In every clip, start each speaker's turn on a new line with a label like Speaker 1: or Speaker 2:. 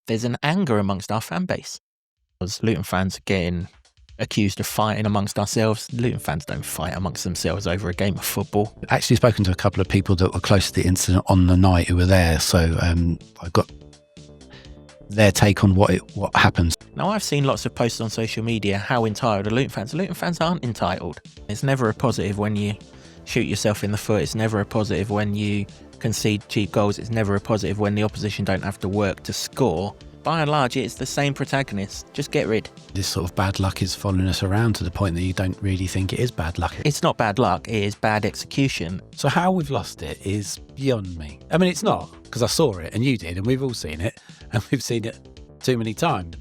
Speaker 1: there's an anger amongst our fan base. As Luton fans are getting accused of fighting amongst ourselves, Luton fans don't fight amongst themselves over a game of football.
Speaker 2: Actually spoken to a couple of people that were close to the incident on the night who were there, so I got their take on what happens.
Speaker 1: Now, I've seen lots of posts on social media how entitled are Luton fans. Luton fans aren't entitled. It's never a positive when you shoot yourself in the foot. It's never a positive when you concede cheap goals. It's never a positive when the opposition don't have to work to score. By and large, it's the same protagonist. Just get rid.
Speaker 2: This sort of bad luck is following us around to the point that you don't really think it is bad luck.
Speaker 1: It's not bad luck, it is bad execution.
Speaker 2: So how we've lost it is beyond me. I mean, it's not, because I saw it and you did, and we've all seen it, and we've seen it too many times.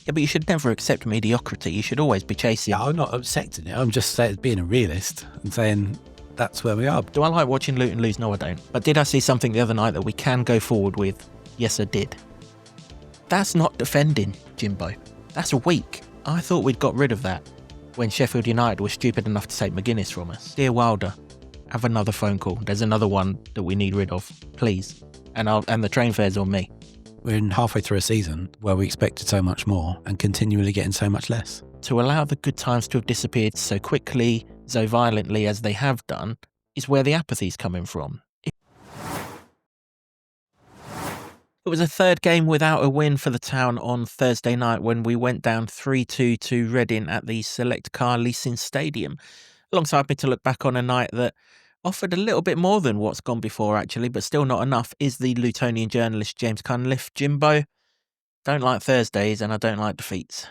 Speaker 1: Yeah, but you should never accept mediocrity. You should always be chasing.
Speaker 2: Yeah, I'm not accepting it. I'm just being a realist and saying that's where we are.
Speaker 1: Do I like watching Luton lose? No, I don't. But did I see something the other night that we can go forward with? Yes, I did. That's not defending, Jimbo. That's weak. I thought we'd got rid of that when Sheffield United was stupid enough to take McGuinness from us. Dear Wilder, have another phone call. There's another one that we need rid of, please. And the train fare's on me.
Speaker 2: We're in halfway through a season where we expected so much more and continually getting so much less.
Speaker 1: To allow the good times to have disappeared so quickly, so violently as they have done, is where the apathy's coming from. It was a third game without a win for the town on Thursday night when we went down 3-2 to Reading at the Select Car Leasing Stadium. Alongside me to look back on a night that offered a little bit more than what's gone before actually, but still not enough, is the Lutonian journalist James Cunliffe. Jimbo, don't like Thursdays and I don't like defeats.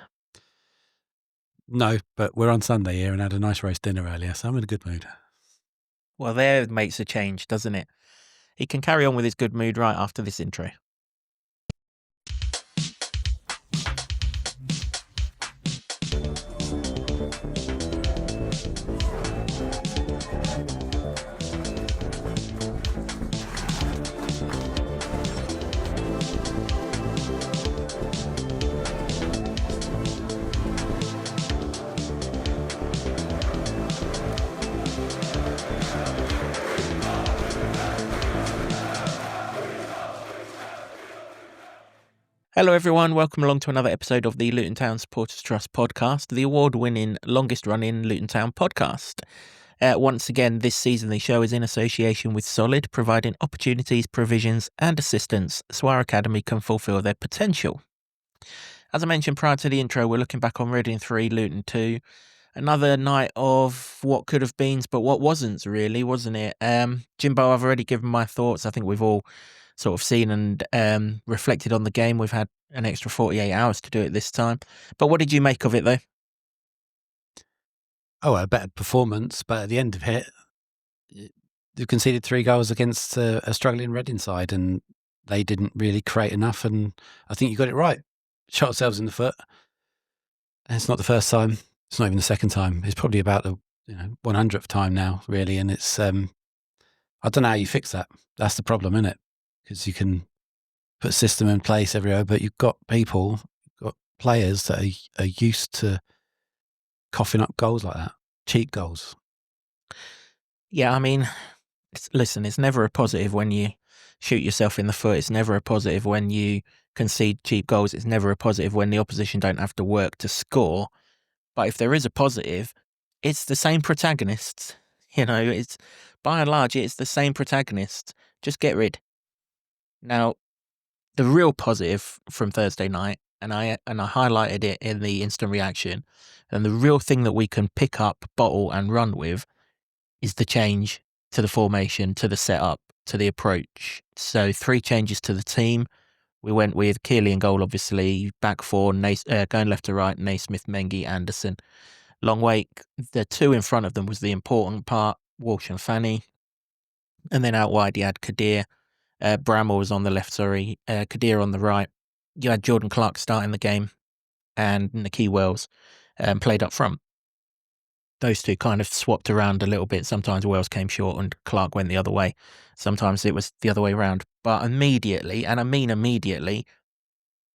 Speaker 2: No, but we're on Sunday here and had a nice roast dinner earlier, so I'm in a good mood.
Speaker 1: Well, there makes a change, doesn't it? He can carry on with his good mood right after this intro. Hello everyone, welcome along to another episode of the Luton Town Supporters Trust podcast, the award-winning, longest-running Luton Town podcast. Once again, this season the show is in association with Solid, providing opportunities, provisions and assistance so our academy can fulfil their potential. As I mentioned prior to the intro, we're looking back on Reading 3, Luton 2. Another night of what could have been, but what wasn't really, wasn't it? Jimbo, I've already given my thoughts. I think we've all sort of seen and reflected on the game. We've had an extra 48 hours to do it this time. But what did you make of it, though?
Speaker 2: Oh, a better performance, but at the end of it, you conceded 3 goals against a struggling Reading side, and they didn't really create enough, and I think you got it right. Shot ourselves in the foot. And it's not the first time. It's not even the second time. It's probably about the 100th time now, really, and it's I don't know how you fix that. That's the problem, isn't it? Because you can put a system in place everywhere, but you've got players that are used to coughing up goals like that, cheap goals.
Speaker 1: Yeah, I mean, it's never a positive when you shoot yourself in the foot. It's never a positive when you concede cheap goals. It's never a positive when the opposition don't have to work to score. But if there is a positive, it's the same protagonists. It's by and large, it's the same protagonists. Just get rid. Now, the real positive from Thursday night, and I highlighted it in the instant reaction, and the real thing that we can pick up, bottle and run with is the change to the formation, to the setup, to the approach. So 3 changes to the team. We went with Keeley in goal, obviously, back 4, going left to right, Naismith, Mengi, Anderson. Long wait, the 2 in front of them was the important part, Walsh and Fanny. And then out wide, you had Kadir. Bramall was on the left, Kadir on the right. You had Jordan Clark starting the game and Nicky Wells played up front. Those 2 kind of swapped around a little bit. Sometimes Wells came short and Clark went the other way. Sometimes it was the other way around. But immediately, and I mean immediately,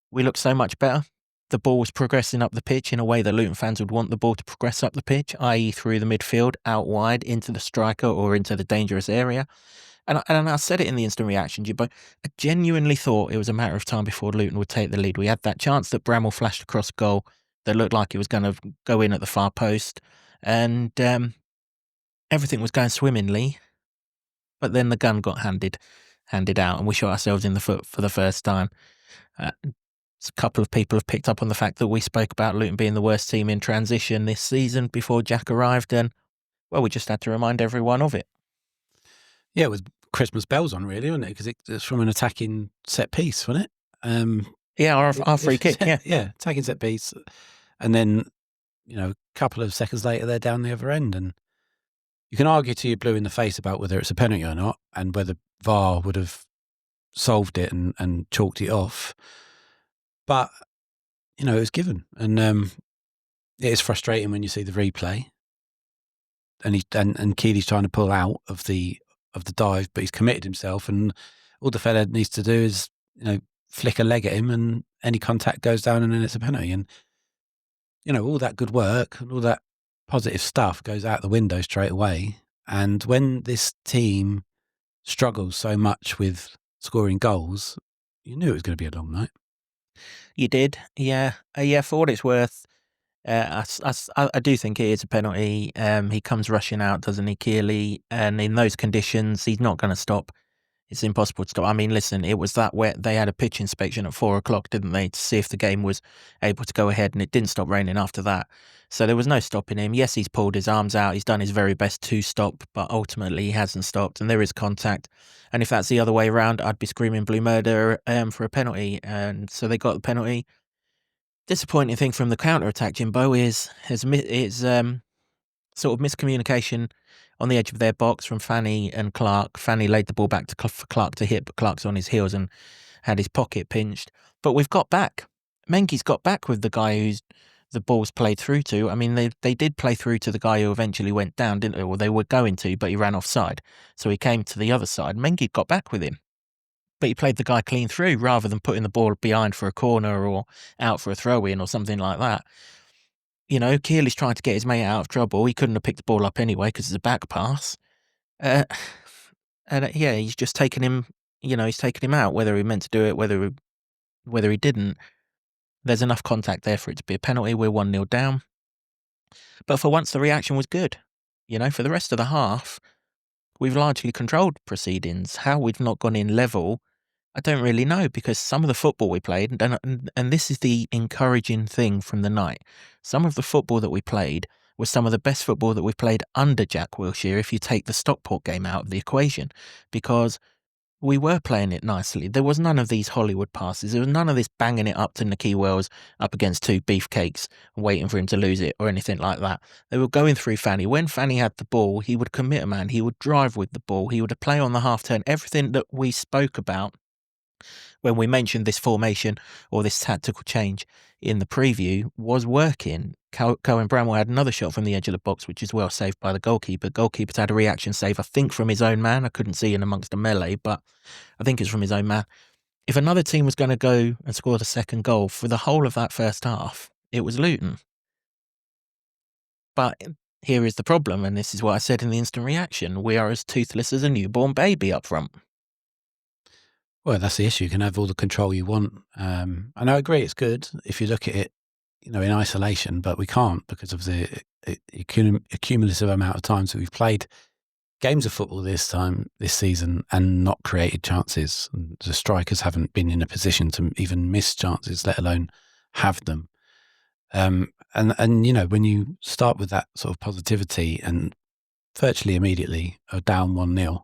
Speaker 1: we looked so much better. The ball was progressing up the pitch in a way that Luton fans would want the ball to progress up the pitch, i.e. through the midfield, out wide, into the striker or into the dangerous area. And I said it in the instant reaction, Jimbo. I genuinely thought it was a matter of time before Luton would take the lead. We had that chance that Bramall flashed across goal that looked like it was going to go in at the far post, and everything was going swimmingly. But then the gun got handed out, and we shot ourselves in the foot for the first time. A couple of people have picked up on the fact that we spoke about Luton being the worst team in transition this season before Jack arrived, and well, we just had to remind everyone of it.
Speaker 2: Yeah, it was Christmas bells on, really, wasn't it? Because it's from an attacking set piece, wasn't it?
Speaker 1: Yeah, our free kick. Yeah,
Speaker 2: yeah, attacking set piece, and then a couple of seconds later they're down the other end, and you can argue till you're blue in the face about whether it's a penalty or not, and whether VAR would have solved it and chalked it off. But it was given, and it is frustrating when you see the replay, and Keely's trying to pull out of the dive, but he's committed himself, and all the fella needs to do is flick a leg at him, and any contact goes down, and then it's a penalty. And all that good work and all that positive stuff goes out the window straight away. And when this team struggles so much with scoring goals, you knew it was going to be a long night.
Speaker 1: You did, yeah. For what it's worth, I do think it is a penalty. He comes rushing out, doesn't he, Keely? And in those conditions, he's not going to stop. It's impossible to stop. I mean, listen, it was that wet. They had a pitch inspection at 4:00, didn't they, to see if the game was able to go ahead, and it didn't stop raining after that. So there was no stopping him. Yes, he's pulled his arms out. He's done his very best to stop, but ultimately he hasn't stopped, and there is contact. And if that's the other way around, I'd be screaming blue murder for a penalty. And so they got the penalty. Disappointing thing from the counter-attack, Jimbo, is sort of miscommunication on the edge of their box from Fanny and Clark. Fanny laid the ball back for Clark to hit, but Clark's on his heels and had his pocket pinched. But we've got back. Mengi's got back with the guy who's the ball's played through to. I mean, they did play through to the guy who eventually went down, didn't they? Well, they were going to, but he ran offside. So he came to the other side. Mengi got back with him. But he played the guy clean through rather than putting the ball behind for a corner or out for a throw-in or something like that. Keely's trying to get his mate out of trouble. He couldn't have picked the ball up anyway because it's a back pass. He's just taken him, he's taken him out, whether he meant to do it, whether he didn't. There's enough contact there for it to be a penalty. We're 1-0 down. But for once, the reaction was good. For the rest of the half, we've largely controlled proceedings. How we've not gone in level, I don't really know, because some of the football we played, and this is the encouraging thing from the night, some of the football that we played was some of the best football that we've played under Jack Wilshere if you take the Stockport game out of the equation, because we were playing it nicely. There was none of these Hollywood passes. There was none of this banging it up to Nicky Wells up against two beefcakes and waiting for him to lose it or anything like that. They were going through Fanny. When Fanny had the ball, he would commit a man. He would drive with the ball. He would play on the half turn. Everything that we spoke about when we mentioned this formation or this tactical change in the preview was working. Cohen Bramall had another shot from the edge of the box, which is well saved by the goalkeeper. Goalkeeper's had a reaction save, I think, from his own man. I couldn't see in amongst the melee, but I think it's from his own man. If another team was going to go and score the second goal for the whole of that first half, it was Luton. But here is the problem, and this is what I said in the instant reaction. We are as toothless as a newborn baby up front.
Speaker 2: Well, that's the issue. You can have all the control you want. And I agree it's good if you look at it, in isolation, but we can't because of the accumulative amount of times that we've played games of football this season and not created chances. And the strikers haven't been in a position to even miss chances, let alone have them. And when you start with that sort of positivity and virtually immediately are down 1-0,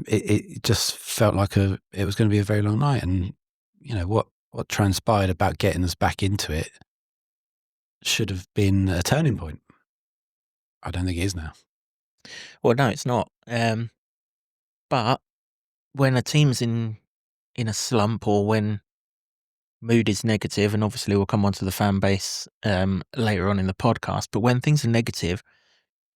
Speaker 2: it just felt like it was going to be a very long night. And what transpired about getting us back into it should have been a turning point. I don't think it is now.
Speaker 1: Well, no, it's not. But when a team's in a slump, or when mood is negative, and obviously we'll come on to the fan base later on in the podcast, but when things are negative,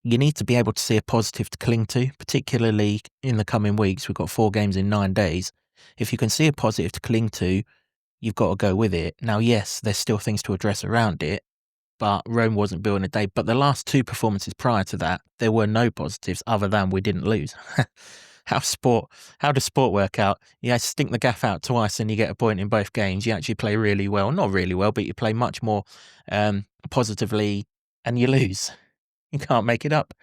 Speaker 1: you need to be able to see a positive to cling to, particularly in the coming weeks. We've got 4 games in 9 days. If you can see a positive to cling to, you've got to go with it. Now, yes, there's still things to address around it, but Rome wasn't built in a day. But the last two performances prior to that, there were no positives other than we didn't lose. How does sport work out? You stink the gaff out twice and you get a point in both games. You actually play really well. Not really well, but you play much more positively and you lose. You can't make it up.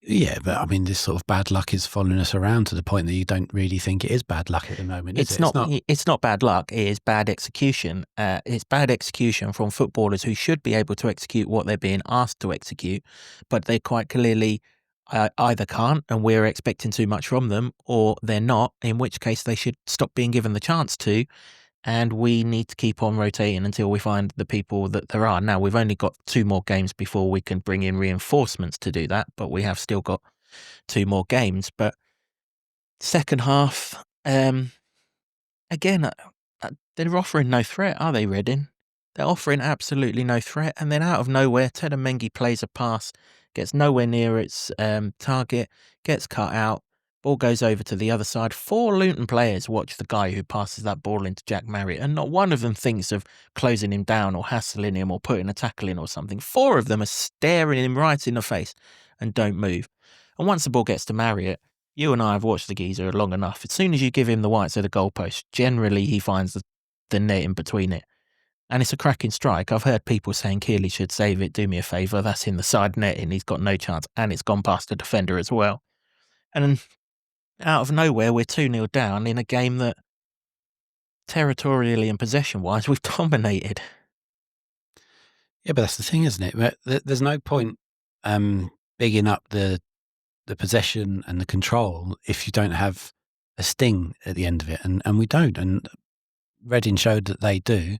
Speaker 2: Yeah, but I mean, this sort of bad luck is following us around to the point that you don't really think it is bad luck at the moment, is it?
Speaker 1: It's not bad luck. It is bad execution. It's bad execution from footballers who should be able to execute what they're being asked to execute, but they quite clearly either can't, and we're expecting too much from them, or they're not, in which case they should stop being given the chance to, and we need to keep on rotating until we find the people that there are. Now, we've only got 2 more games before we can bring in reinforcements to do that, but we have still got 2 more games. But second half, again, they're offering no threat, are they, Reading? They're offering absolutely no threat, and then out of nowhere, Tedamengi plays a pass, gets nowhere near its target, gets cut out, ball goes over to the other side. 4 Luton players watch the guy who passes that ball into Jack Marriott, and not one of them thinks of closing him down or hassling him or putting a tackle in or something. 4 of them are staring him right in the face and don't move. And once the ball gets to Marriott, you and I have watched the geezer long enough. As soon as you give him the whites of the goalpost, generally he finds the net in between it. And it's a cracking strike. I've heard people saying Keeley should save it, do me a favour. That's in the side netting. He's got no chance. And it's gone past the defender as well. And then out of nowhere, we're 2-0 down in a game that territorially and possession-wise, we've dominated.
Speaker 2: Yeah, but that's the thing, isn't it? There's no point bigging up the possession and the control if you don't have a sting at the end of it. And we don't. And Reading showed that they do.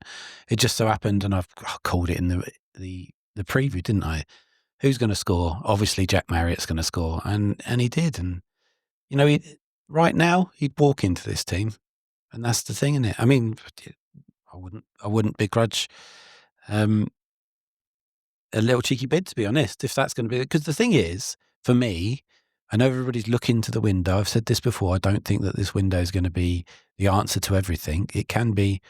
Speaker 2: It just so happened, and I've called it in the preview, didn't I? Who's going to score? Obviously, Jack Marriott's going to score, and he did. And you know, right now he'd walk into this team, and that's the thing, isn't it? I mean, I wouldn't begrudge a little cheeky bid, to be honest, if that's going to be, because the thing is, for me, I know everybody's looking to the window. I've said this before. I don't think that this window is going to be the answer to everything. It can be,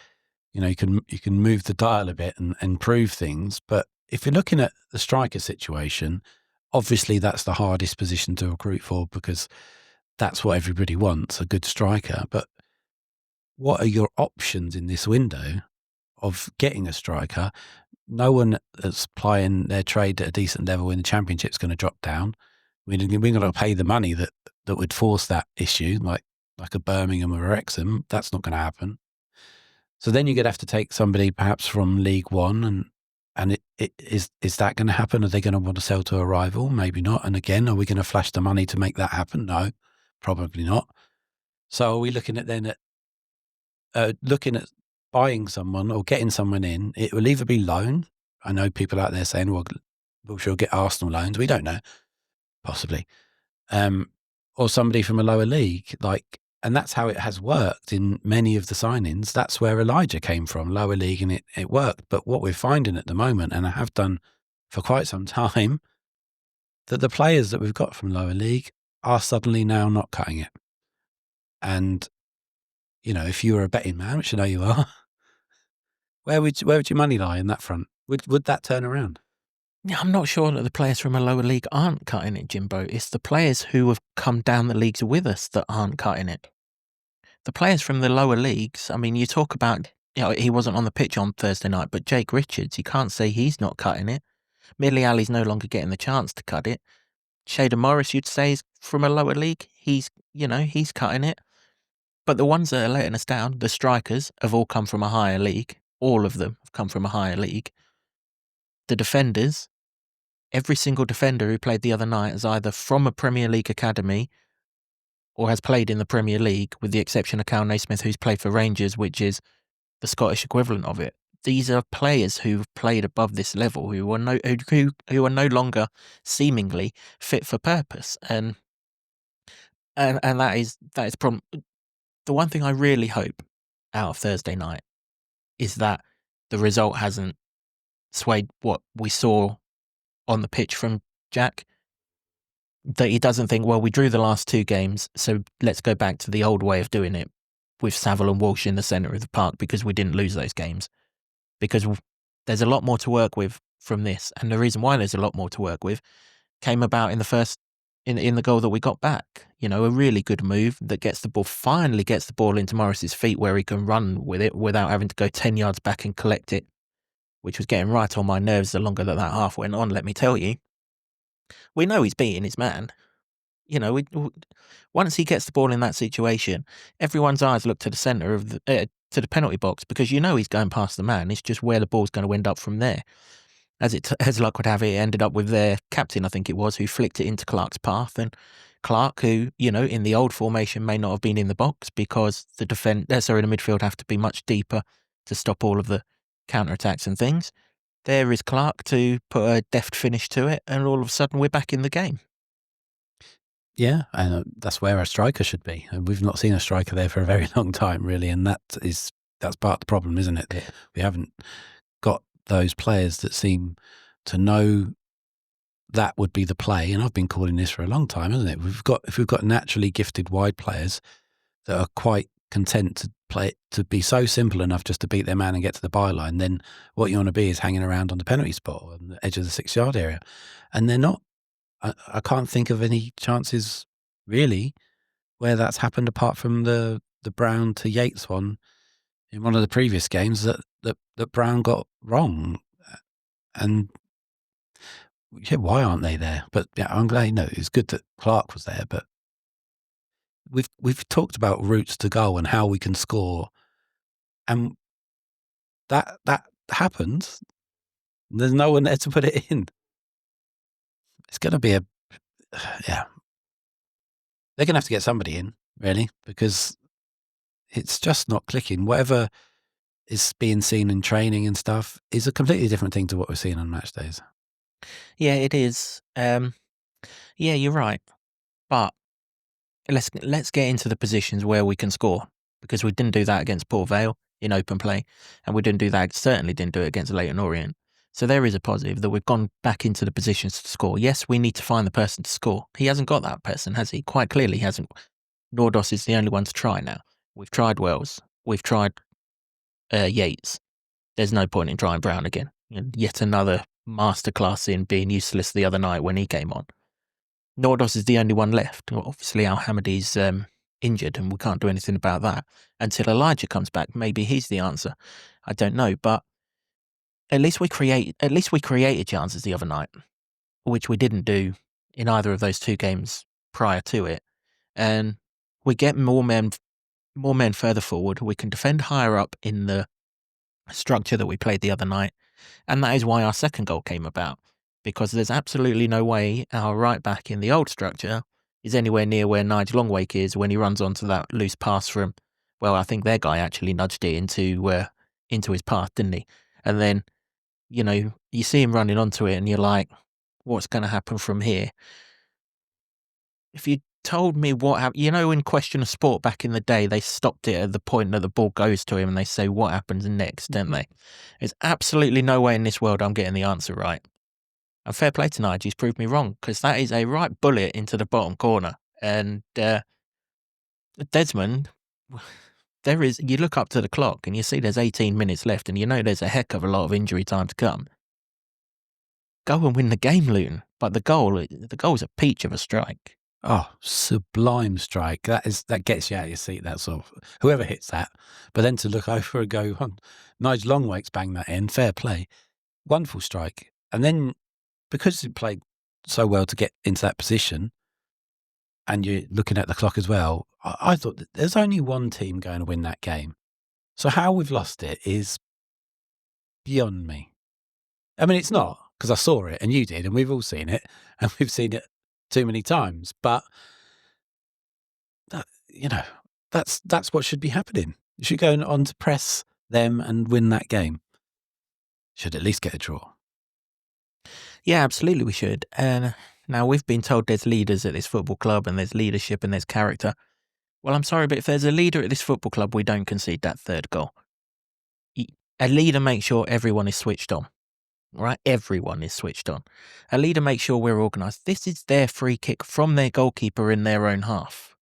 Speaker 2: you know, you can move the dial a bit and improve things. But if you're looking at the striker situation, obviously that's the hardest position to recruit for because that's what everybody wants, a good striker. But what are your options in this window of getting a striker? No one that's plying their trade at a decent level in the Championship is going to drop down. We're going to pay the money that would force that issue, like a Birmingham or a Wrexham. That's not going to happen. So then you're going to have to take somebody perhaps from League One, and is that going to happen? Are they going to want to sell to a rival? Maybe not. And again, are we going to flash the money to make that happen? No, probably not. So are we looking at buying someone or getting someone in? It will either be loan. I know people out there saying, well, Wilshere get Arsenal loans. We don't know. Possibly. Or somebody from a lower league, and that's how it has worked in many of the signings. That's where Elijah came from, lower league, and it worked. But what we're finding at the moment, and I have done for quite some time, that the players that we've got from lower league are suddenly now not cutting it. And, you know, if you were a betting man, which I know you are, where would your money lie in that front? Would that turn around?
Speaker 1: Yeah, I'm not sure that the players from a lower league aren't cutting it, Jimbo. It's the players who have come down the leagues with us that aren't cutting it. The players from the lower leagues, I mean, you talk about, you know, he wasn't on the pitch on Thursday night, but Jake Richards, you can't say he's not cutting it. Millie Alley's no longer getting the chance to cut it. Shader Morris, you'd say, is from a lower league. He's cutting it. But the ones that are letting us down, the strikers, have all come from a higher league. All of them have come from a higher league. The defenders, every single defender who played the other night is either from a Premier League academy or has played in the Premier League, with the exception of Cal Naismith, who's played for Rangers, which is the Scottish equivalent of it. These are players who've played above this level, who are no longer seemingly fit for purpose, and that is problem. The one thing I really hope out of Thursday night is that the result hasn't swayed what we saw on the pitch from Jack. That he doesn't think, well, we drew the last 2 games, so let's go back to the old way of doing it with Saville and Wilshere in the centre of the park because we didn't lose those games. Because there's a lot more to work with from this, and the reason why there's a lot more to work with came about in the first in the goal that we got back. You know, a really good move that finally gets the ball into Morris's feet where he can run with it without having to go 10 yards back and collect it, which was getting right on my nerves the longer that half went on, let me tell you. We know he's beating his man. You know, once he gets the ball in that situation, everyone's eyes look to the centre of to the penalty box, because you know he's going past the man. It's just where the ball's going to end up from there. As luck would have it, it ended up with their captain, I think it was, who flicked it into Clark's path. And Clark, who, you know, in the old formation may not have been in the box because the midfield have to be much deeper to stop all of the counter-attacks and things. There is Clark to put a deft finish to it, and all of a sudden we're back in the game.
Speaker 2: Yeah, and that's where a striker should be. And we've not seen a striker there for a very long time, really, and that's part of the problem, isn't it? That we haven't got those players that seem to know that would be the play. And I've been calling this for a long time, isn't it? If we've got naturally gifted wide players that are quite content to be so simple enough just to beat their man and get to the byline, then what you want to be is hanging around on the penalty spot or on the edge of the 6-yard area, and they're not. I can't think of any chances really where that's happened apart from the Brown to Yates one in one of the previous games that Brown got wrong. And yeah, why aren't they there? But yeah, I'm glad, it's good that Clark was there, but we've talked about routes to goal and how we can score, and that happens. There's no one there to put it in. It's going to be yeah. They're going to have to get somebody in, really, because it's just not clicking. Whatever is being seen in training and stuff is a completely different thing to what we're seeing on match days.
Speaker 1: Yeah, it is. Yeah, you're right. But let's get into the positions where we can score, because we didn't do that against Port Vale in open play, and we certainly didn't do it against Leyton Orient. So there is a positive that we've gone back into the positions to score. Yes, we need to find the person to score. He hasn't got that person, has he? Quite clearly, he hasn't. Nordos is the only one to try now. We've tried Wells. We've tried Yates. There's no point in trying Brown again. Yet another masterclass in being useless the other night when he came on. Nordos is the only one left. Well, obviously, Al Hamadi's injured, and we can't do anything about that until Elijah comes back. Maybe he's the answer. I don't know, but at least we created chances the other night, which we didn't do in either of those two games prior to it. And we get more men further forward. We can defend higher up in the structure that we played the other night, and that is why our second goal came about. Because there's absolutely no way our right back in the old structure is anywhere near where Nigel Longwake is when he runs onto that loose pass from, well, I think their guy actually nudged it into his path, didn't he? And then, you see him running onto it and you're like, what's going to happen from here? If you told me what happened, in Question of Sport back in the day, they stopped it at the point that the ball goes to him and they say, what happens next, don't they? There's absolutely no way in this world I'm getting the answer right. And fair play to Nige, he's proved me wrong, because that is a right bullet into the bottom corner. And Desmond, you look up to the clock and you see there's 18 minutes left, and there's a heck of a lot of injury time to come. Go and win the game, Luton. But the goal's a peach of a strike.
Speaker 2: Oh, sublime strike. That gets you out of your seat, that sort of, whoever hits that. But then to look over and go, Nigel Longwake's banged that in, fair play. Wonderful strike. And then, because he played so well to get into that position, and you're looking at the clock as well, I thought that there's only one team going to win that game. So how we've lost it is beyond me. I mean, it's not, because I saw it and you did, and we've all seen it, and we've seen it too many times. But that's what should be happening. You should go on to press them and win that game. Should at least get a draw.
Speaker 1: Yeah, absolutely we should. And now we've been told there's leaders at this football club, and there's leadership and there's character. Well, I'm sorry, but if there's a leader at this football club, we don't concede that third goal. A leader makes sure everyone is switched on. Right? Everyone is switched on. A leader makes sure we're organised. This is their free kick from their goalkeeper in their own half.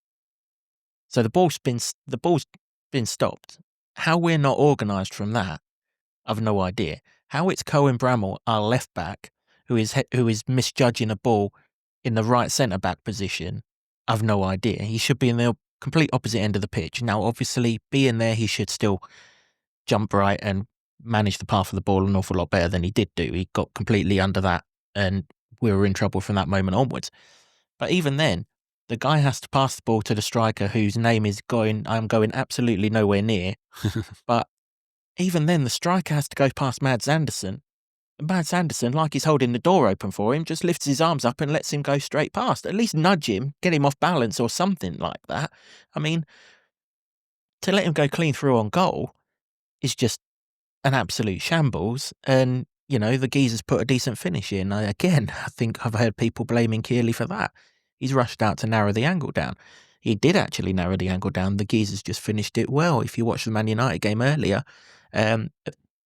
Speaker 1: So the ball's been stopped. How we're not organised from that, I've no idea. How it's Cohen Bramall, our left back, who is misjudging a ball in the right centre back position, I've no idea. He should be in the complete opposite end of the pitch. Now, obviously, being there, he should still jump right and manage the path of the ball an awful lot better than he did do. He got completely under that, and we were in trouble from that moment onwards. But even then, the guy has to pass the ball to the striker whose name is I'm going absolutely nowhere near. But even then, the striker has to go past Mads Andersen. And Mads Andersen, like he's holding the door open for him, just lifts his arms up and lets him go straight past. At least nudge him, get him off balance or something like that. I mean, to let him go clean through on goal is just an absolute shambles. And, you know, the geezer's put a decent finish in. I think I've heard people blaming Kearley for that. He's rushed out to narrow the angle down. He did actually narrow the angle down. The geezer's just finished it well. If you watch the Man United game earlier,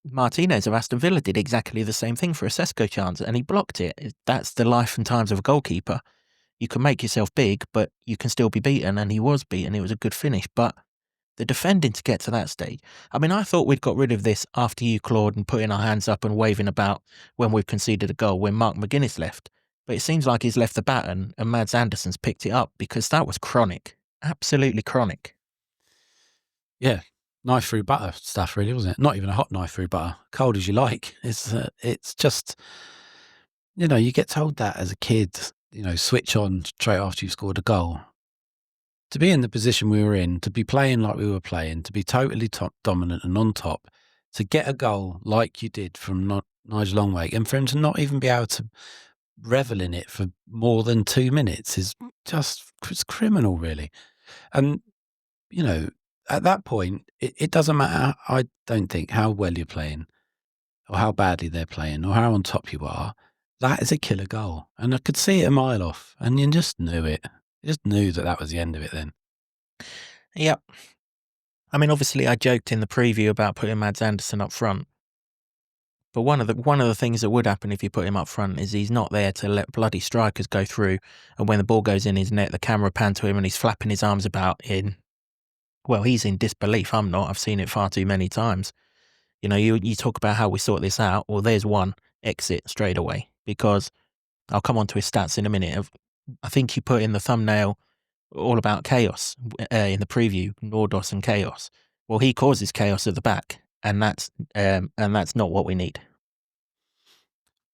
Speaker 1: Martinez of Aston Villa did exactly the same thing for a Sesko chance, and he blocked it. That's the life and times of a goalkeeper. You can make yourself big, but you can still be beaten, and he was beaten. It was a good finish, but the defending to get to that stage. I mean, I thought we'd got rid of this after you, Claude, and putting our hands up and waving about when we've conceded a goal when Mark McGuinness left. But it seems like he's left the baton and Mads Andersen's picked it up, because that was chronic. Absolutely chronic.
Speaker 2: Yeah. Knife through butter stuff, really, wasn't it? Not even a hot knife through butter. Cold as you like. It's just, you know, you get told that as a kid, you know, switch on straight after you've scored a goal. To be in the position we were in, to be playing like we were playing, to be totally top dominant and on top, to get a goal like you did from Nigel Longwake, and for him to not even be able to revel in it for more than 2 minutes is just, it's criminal, really. And, you know, at that point, it doesn't matter, I don't think, how well you're playing or how badly they're playing or how on top you are. That is a killer goal. And I could see it a mile off, and you just knew it. You just knew that was the end of it then.
Speaker 1: Yep. I mean, obviously, I joked in the preview about putting Mads Andersen up front. But one of the things that would happen if you put him up front is he's not there to let bloody strikers go through. And when the ball goes in his net, the camera pan to him and he's flapping his arms about well, he's in disbelief. I'm not. I've seen it far too many times. You know, you talk about how we sort this out. Well, there's one exit straight away, because I'll come on to his stats in a minute. I think you put in the thumbnail all about chaos in the preview, Nordos and chaos. Well, he causes chaos at the back, and that's not what we need.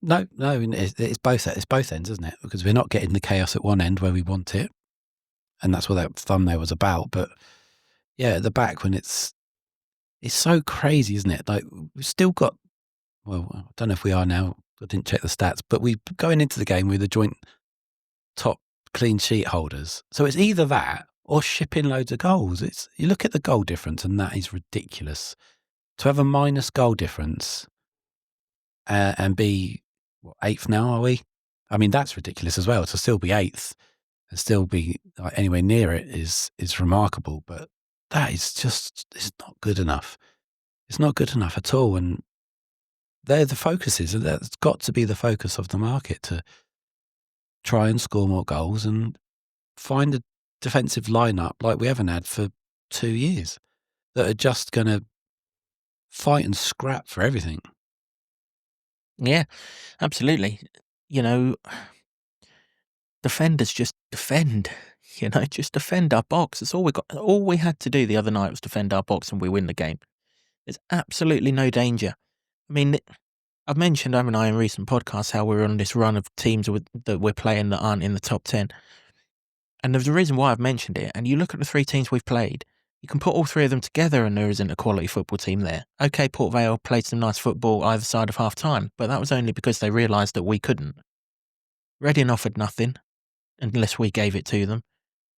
Speaker 2: No, it's both ends, isn't it? Because we're not getting the chaos at one end where we want it, and that's what that thumbnail was about. But yeah, at the back, when it's so crazy, isn't it? Like, we've still got, well, I don't know if we are now. I didn't check the stats, but we going into the game with the joint top clean sheet holders. So it's either that or shipping loads of goals. You look at the goal difference, and that is ridiculous. To have a minus goal difference and be eighth now, are we? I mean, that's ridiculous as well. To still be eighth and still be anywhere near it is remarkable. But that is just, it's not good enough. It's not good enough at all. And they're the focuses, and that's got to be the focus of the market, to try and score more goals and find a defensive lineup like we haven't had for 2 years, that are just going to fight and scrap for everything.
Speaker 1: Yeah, absolutely. You know, defenders just defend. You know, just defend our box. That's all we got. All we had to do the other night was defend our box, and we win the game. There's absolutely no danger. I mean, I've mentioned, haven't I, in recent podcasts, how we're on this run of teams that we're playing that aren't in the top 10. And there's a reason why I've mentioned it. And you look at the 3 teams we've played, you can put all 3 of them together and there isn't a quality football team there. Okay, Port Vale played some nice football either side of half time, but that was only because they realised that we couldn't. Reading offered nothing unless we gave it to them.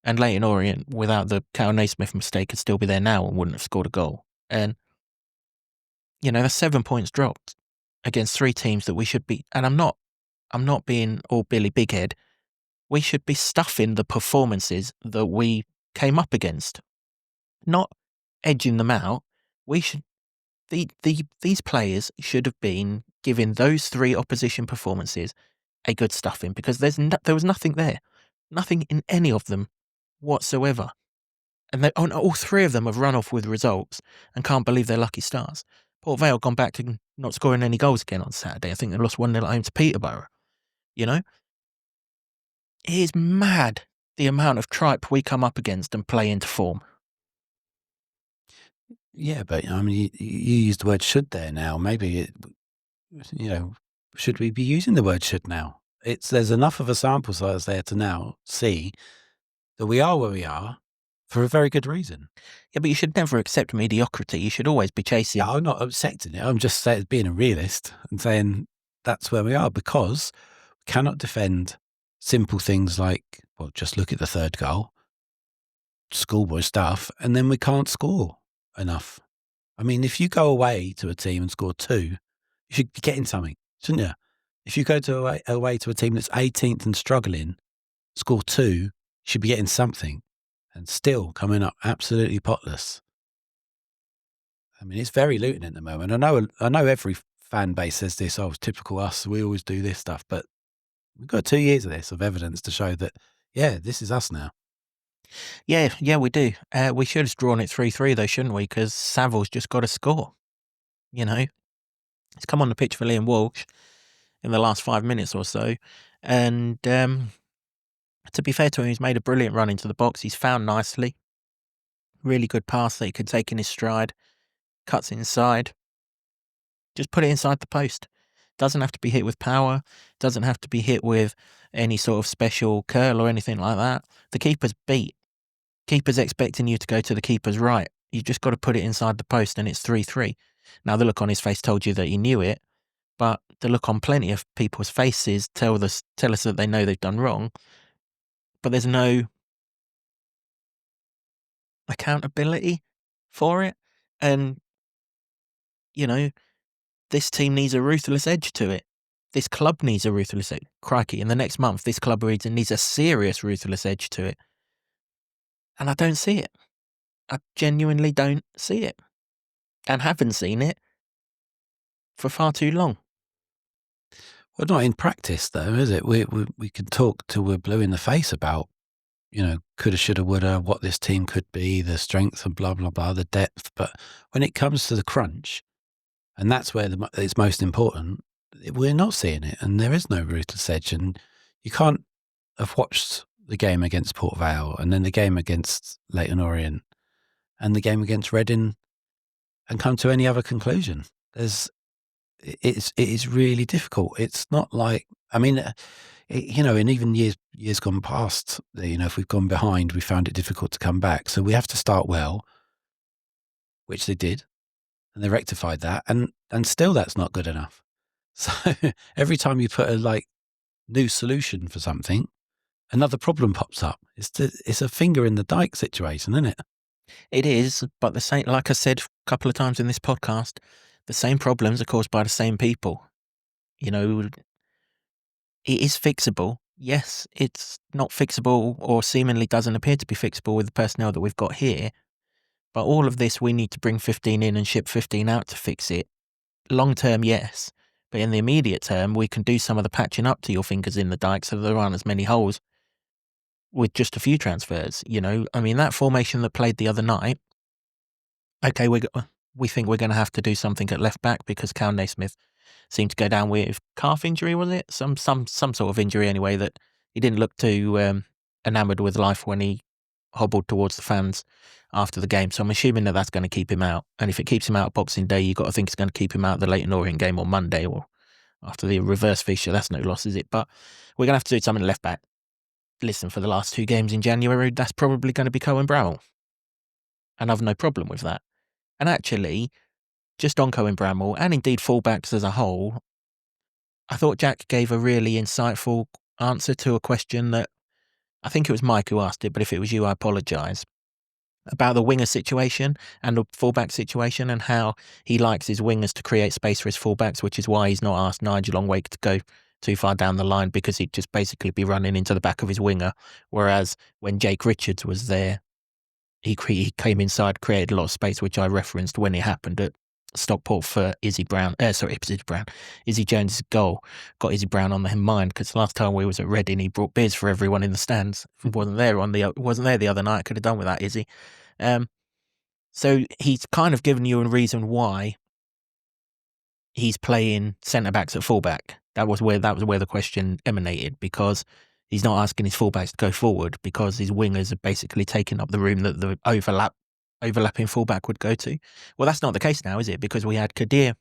Speaker 1: And Leyton Orient, without the Cal Naismith mistake, could still be there now and wouldn't have scored a goal. And, you know, that's 7 points dropped against 3 teams that we should be. And I'm not being all Billy Bighead. We should be stuffing the performances that we came up against, not edging them out. We should. These players should have been giving those 3 opposition performances a good stuffing, because there was nothing there, nothing in any of them whatsoever. And all 3 of them have run off with results and can't believe their lucky stars. Port Vale gone back to not scoring any goals again on Saturday. I think they lost 1-0 at home to Peterborough. You know? It is mad the amount of tripe we come up against and play into form.
Speaker 2: Yeah, but I mean, you used the word should there now. Maybe, should we be using the word should now? There's enough of a sample size there to now see that we are where we are for a very good reason.
Speaker 1: Yeah, but you should never accept mediocrity. You should always be chasing.
Speaker 2: Yeah, I'm not accepting it. I'm just being a realist and saying that's where we are, because we cannot defend simple things like, well, just look at the third goal, schoolboy stuff, and then we can't score enough. I mean, if you go away to a team and score 2, you should be getting something, shouldn't you? If you go away to a team that's 18th and struggling, score 2, you should be getting something, and still coming up absolutely potless. I mean, it's very Luton at the moment. I know every fan base says this, oh, it's typical us, we always do this stuff, but we've got 2 years of this, of evidence to show that, yeah, this is us now.
Speaker 1: Yeah, we do. We should have drawn it 3-3 though, shouldn't we? Because Savile's just got to score. You know, he's come on the pitch for Liam Walsh in the last 5 minutes or so, and to be fair to him, he's made a brilliant run into the box. He's found nicely, really good pass that he could take in his stride, cuts inside, just put it inside the post. Doesn't have to be hit with power, doesn't have to be hit with any sort of special curl or anything like that. The keeper's beat. Keeper's expecting you to go to the keeper's right. You just got to put it inside the post and it's 3-3. Now, the look on his face told you that he knew it, but the look on plenty of people's faces tell us that they know they've done wrong, but there's no accountability for it. And, this team needs a ruthless edge to it. This club needs a ruthless edge. Crikey, in the next month, this club needs a serious ruthless edge to it. And I don't see it. I genuinely don't see it. And haven't seen it for far too long.
Speaker 2: Well, not in practice, though, is it? We can talk till we're blue in the face about, coulda, shoulda, woulda, what this team could be, the strength and blah, blah, blah, the depth. But when it comes to the crunch, and that's where it's most important, we're not seeing it. And there is no ruthless edge. And you can't have watched the game against Port Vale and then the game against Leyton Orient and the game against Reading and come to any other conclusion. It is really difficult. It's not like, I mean, in even years gone past, if we've gone behind, we found it difficult to come back. So we have to start well, which they did, and they rectified that, and still that's not good enough. So every time you put a new solution for something, another problem pops up. It's a finger in the dike situation, isn't it?
Speaker 1: It is, but the same, like I said a couple of times in this podcast, the same problems are caused by the same people. It is fixable. Yes, it's not fixable or seemingly doesn't appear to be fixable with the personnel that we've got here. But all of this, we need to bring 15 in and ship 15 out to fix it. Long term, yes. But in the immediate term, we can do some of the patching up to your fingers in the dike so there aren't as many holes with just a few transfers. I mean, that formation that played the other night, okay, we think we're going to have to do something at left back because Cal Naismith seemed to go down with calf injury, was it? Some sort of injury anyway, that he didn't look too enamoured with life when he hobbled towards the fans after the game. So I'm assuming that that's going to keep him out. And if it keeps him out Boxing Day, you've got to think it's going to keep him out the Leyton Orient game on Monday or after the reverse fixture. That's no loss, is it? But we're going to have to do something at left back. Listen, for the last 2 games in January, that's probably going to be Cohen Bramall. And I've no problem with that. And actually, just on Cohen Bramall, and indeed fullbacks as a whole, I thought Jack gave a really insightful answer to a question that I think it was Mike who asked it, but if it was you, I apologise, about the winger situation and the fullback situation and how he likes his wingers to create space for his fullbacks, which is why he's not asked Nigel Longwake to go too far down the line because he'd just basically be running into the back of his winger. Whereas when Jake Richards was there, he came inside, created a lot of space, which I referenced when it happened at Stockport for Izzy Jones' goal. Got Izzy Brown on the mind because last time we was at Reading, he brought beers for everyone in the stands. Wasn't there the other night. Could have done with that, Izzy. So he's kind of given you a reason why he's playing centre-backs at full-back. That was where the question emanated, because he's not asking his full-backs to go forward because his wingers are basically taking up the room that the overlapping full-back would go to. Well, that's not the case now, is it? Because we had Kadir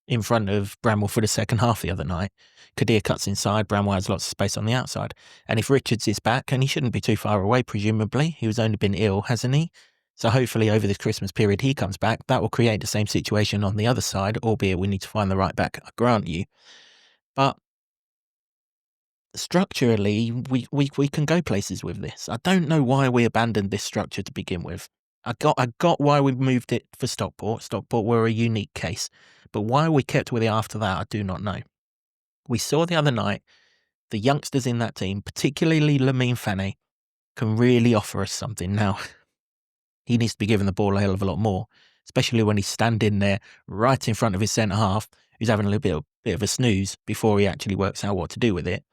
Speaker 1: in front of Bramwell for the second half the other night. Kadir cuts inside, Bramwell has lots of space on the outside. And if Richards is back, and he shouldn't be too far away, presumably, he's only been ill, hasn't he? So hopefully over this Christmas period he comes back. That will create the same situation on the other side, albeit we need to find the right back, I grant you. But structurally, we can go places with this. I don't know why we abandoned this structure to begin with. I got why we moved it for Stockport. Stockport were a unique case. But why we kept with it after that, I do not know. We saw the other night the youngsters in that team, particularly Lamine Fane, can really offer us something. Now, he needs to be given the ball a hell of a lot more, especially when he's standing there right in front of his centre half, who's having a little bit of a snooze before he actually works out what to do with it.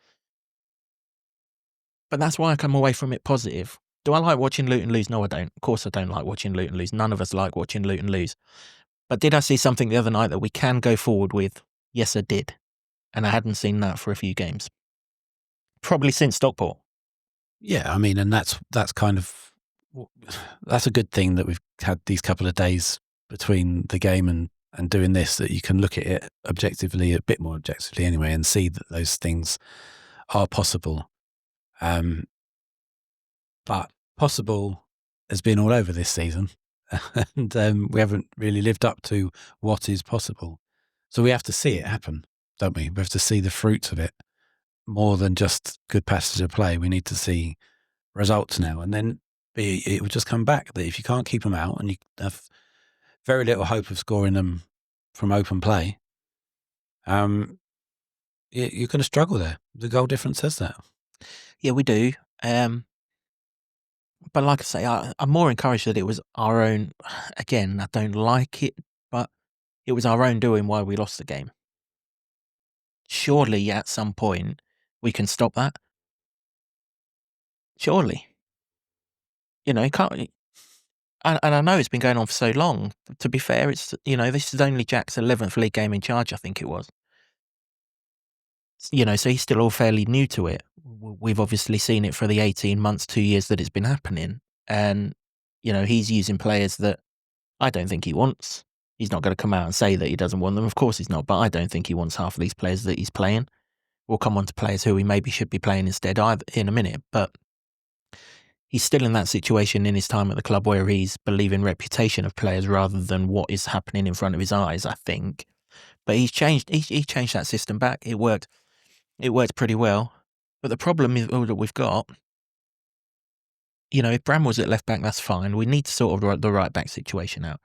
Speaker 1: But that's why I come away from it positive. Do I like watching Luton lose? No, I don't. Of course I don't like watching Luton lose. None of us like watching Luton lose. But did I see something the other night that we can go forward with? Yes, I did. And I hadn't seen that for a few games. Probably since Stockport.
Speaker 2: Yeah, I mean, and that's kind of, that's a good thing that we've had these couple of days between the game and doing this, that you can look at it objectively, a bit more objectively anyway, and see that those things are possible. But possible has been all over this season, and we haven't really lived up to what is possible. So we have to see it happen, don't we? We have to see the fruits of it more than just good passage of play. We need to see results now, and then it will just come back that if you can't keep them out and you have very little hope of scoring them from open play, you're going to struggle there. The goal difference says that.
Speaker 1: Yeah, we do. But like I say, I'm more encouraged that it was our own. Again, I don't like it, but it was our own doing why we lost the game. Surely at some point we can stop that. Surely. You know, you can't. And I know it's been going on for so long. To be fair, it's, you know, this is only Jack's 11th league game in charge, I think it was. You know, so he's still all fairly new to it. We've obviously seen it for the 18 months, 2 years that it's been happening. And, you know, he's using players that I don't think he wants. He's not going to come out and say that he doesn't want them. Of course he's not, but I don't think he wants half of these players that he's playing. We'll come on to players who he maybe should be playing instead in a minute. But he's still in that situation in his time at the club where he's believing reputation of players rather than what is happening in front of his eyes, I think. But he's changed. He changed that system back. It worked. It worked pretty well. But the problem is that we've got, you know, if Bramwell's at left back, that's fine. We need to sort of the right back situation out.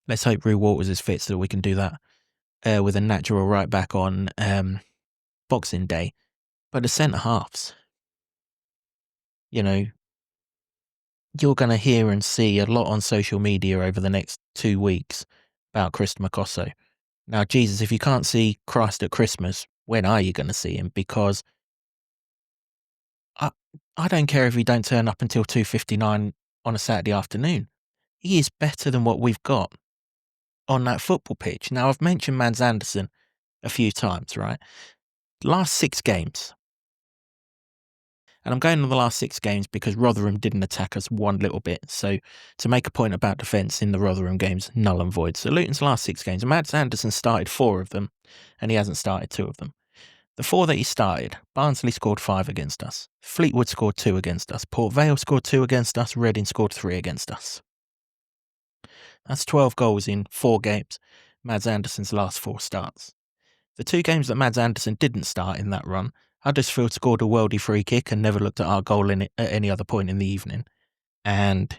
Speaker 1: Let's hope Rue Waters is fit so that we can do that with a natural right back on Boxing Day. But the centre halves, you know, you're going to hear and see a lot on social media over the next 2 weeks about Chris Makosso. Now, Jesus, if you can't see Christ at Christmas, when are you going to see him? Because I don't care if he don't turn up until 2:59 on a Saturday afternoon. He is better than what we've got on that football pitch. Now, I've mentioned Mads Andersen a few times, right? Last 6 games. And I'm going on the last 6 games because Rotherham didn't attack us one little bit. So to make a point about defence in the Rotherham games, null and void. So Luton's last 6 games, Mads Andersen started 4 of them and he hasn't started 2 of them. The 4 that he started, Barnsley scored 5 against us. Fleetwood scored 2 against us. Port Vale scored 2 against us. Reading scored 3 against us. That's 12 goals in 4 games, Mads Andersen's last 4 starts. The 2 games that Mads Andersen didn't start in that run, Huddersfield scored a worldie free kick and never looked at our goal in it at any other point in the evening. And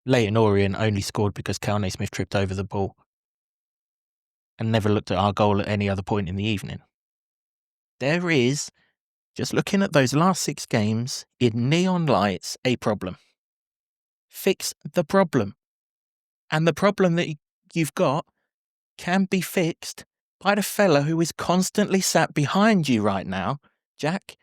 Speaker 1: Leyton Orient only scored because Cal Naismith tripped over the ball and never looked at our goal at any other point in the evening. There is, just looking at those last 6 games, in neon lights, a problem. Fix the problem. And the problem that you've got can be fixed by the fella who is constantly sat behind you right now, Jack,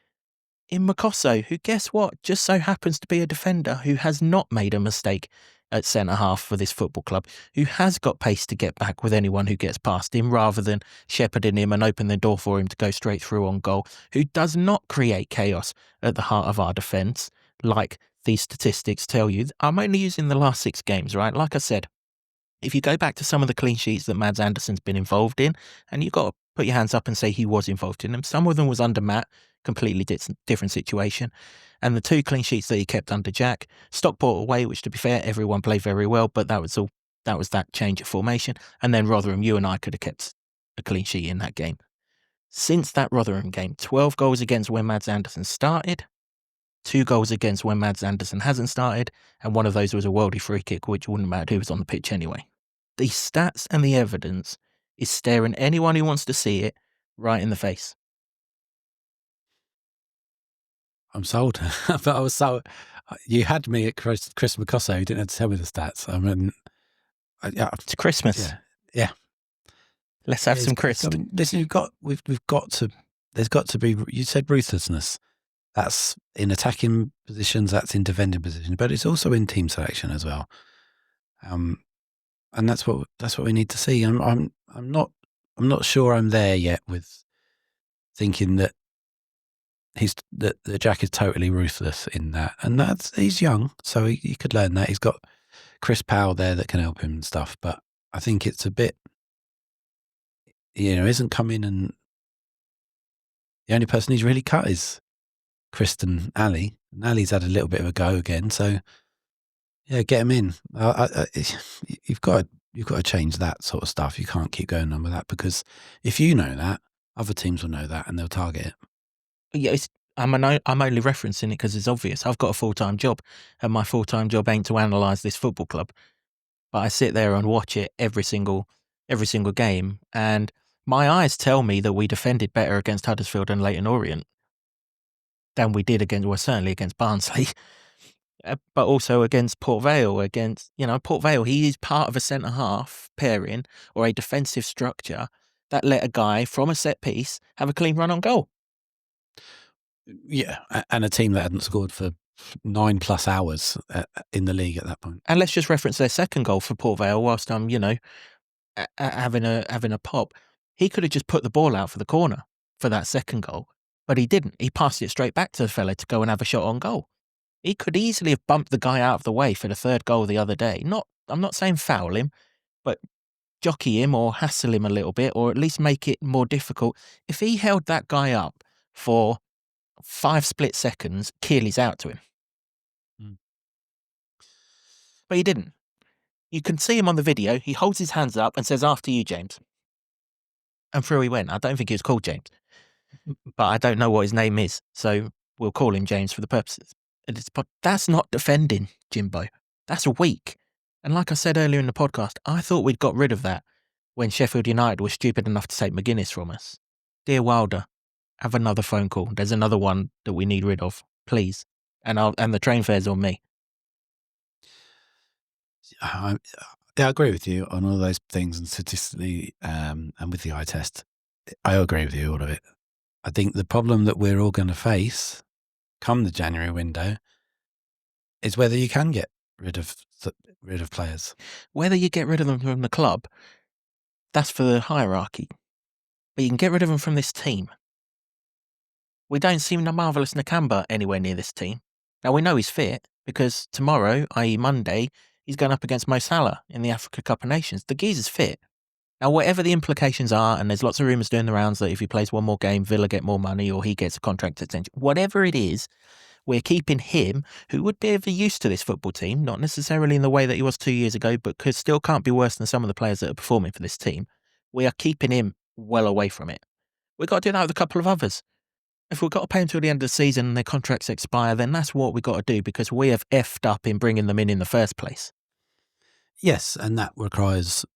Speaker 1: in Makosso, who, guess what, just so happens to be a defender who has not made a mistake at centre-half for this football club, who has got pace to get back with anyone who gets past him, rather than shepherding him and open the door for him to go straight through on goal, who does not create chaos at the heart of our defence, like these statistics tell you. I'm only using the last 6 games, right? Like I said, if you go back to some of the clean sheets that Mads Andersen's been involved in, and you've got to put your hands up and say he was involved in them, some of them was under Matt, completely different situation. And the 2 clean sheets that he kept under Jack, Stockport away, which to be fair, everyone played very well, but that was that change of formation. And then Rotherham, you and I could have kept a clean sheet in that game. Since that Rotherham game, 12 goals against when Mads Andersen started, 2 goals against when Mads Andersen hasn't started, and one of those was a worldie free kick, which wouldn't matter who was on the pitch anyway. The stats and the evidence is staring anyone who wants to see it right in the face.
Speaker 2: I'm sold. But I was so... You had me at Chris Macosso. You didn't have to tell me the stats. I mean...
Speaker 1: It's Christmas.
Speaker 2: Yeah.
Speaker 1: Let's have some crisp.
Speaker 2: I mean, listen, we've got to... There's got to be... You said ruthlessness. That's in attacking positions, that's in defending positions, but it's also in team selection as well. And that's what we need to see. I'm not sure I'm there yet with thinking that that Jack is totally ruthless in that. And he's young, so he could learn that. He's got Chris Powell there that can help him and stuff, but I think it's a bit, isn't coming, and the only person he's really cut is Kristen Ali. And Ali's had a little bit of a go again, so yeah, get him in. You've got to change that sort of stuff. You can't keep going on with that, because if you know that, other teams will know that and they'll target it.
Speaker 1: Yeah, I'm only referencing it because it's obvious. I've got a full-time job, and my full-time job ain't to analyse this football club, but I sit there and watch it every single game, and my eyes tell me that we defended better against Huddersfield and Leyton Orient than we did certainly against Barnsley, but also against Port Vale. Port Vale, he is part of a centre-half pairing or a defensive structure that let a guy from a set piece have a clean run on goal.
Speaker 2: Yeah, and a team that hadn't scored for 9+ hours in the league at that point.
Speaker 1: And let's just reference their second goal for Port Vale whilst I'm, having a pop. He could have just put the ball out for the corner for that second goal, but he didn't. He passed it straight back to the fella to go and have a shot on goal. He could easily have bumped the guy out of the way for the third goal the other day. I'm not saying foul him, but jockey him or hassle him a little bit, or at least make it more difficult. If he held that guy up for 5 split seconds, Keely's out to him. But he didn't. You can see him on the video. He holds his hands up and says, "After you, James." And through he went. I don't think he was called James, but I don't know what his name is, so we'll call him James for the purposes. But that's not defending, Jimbo. That's weak. And like I said earlier in the podcast, I thought we'd got rid of that when Sheffield United was stupid enough to take McGuinness from us. Dear Wilder, have another phone call. There's another one that we need rid of, please. And the train fare's on me.
Speaker 2: I agree with you on all those things, and statistically, and with the eye test, I agree with you, all of it. I think the problem that we're all going to face come the January window is whether you can get rid of players.
Speaker 1: Whether you get rid of them from the club, that's for the hierarchy. But you can get rid of them from this team. We don't see Marvellous Nakamba anywhere near this team. Now, we know he's fit because tomorrow, i.e. Monday, he's going up against Mo Salah in the Africa Cup of Nations. The geezer's fit. Now, whatever the implications are, and there's lots of rumours doing the rounds that if he plays one more game, Villa get more money or he gets a contract extension. Whatever it is, we're keeping him, who would be of use to this football team, not necessarily in the way that he was 2 years ago, but still can't be worse than some of the players that are performing for this team. We are keeping him well away from it. We've got to do that with a couple of others. If we've got to pay them till the end of the season and their contracts expire, then that's what we've got to do, because we have effed up in bringing them in the first place.
Speaker 2: Yes, and that requires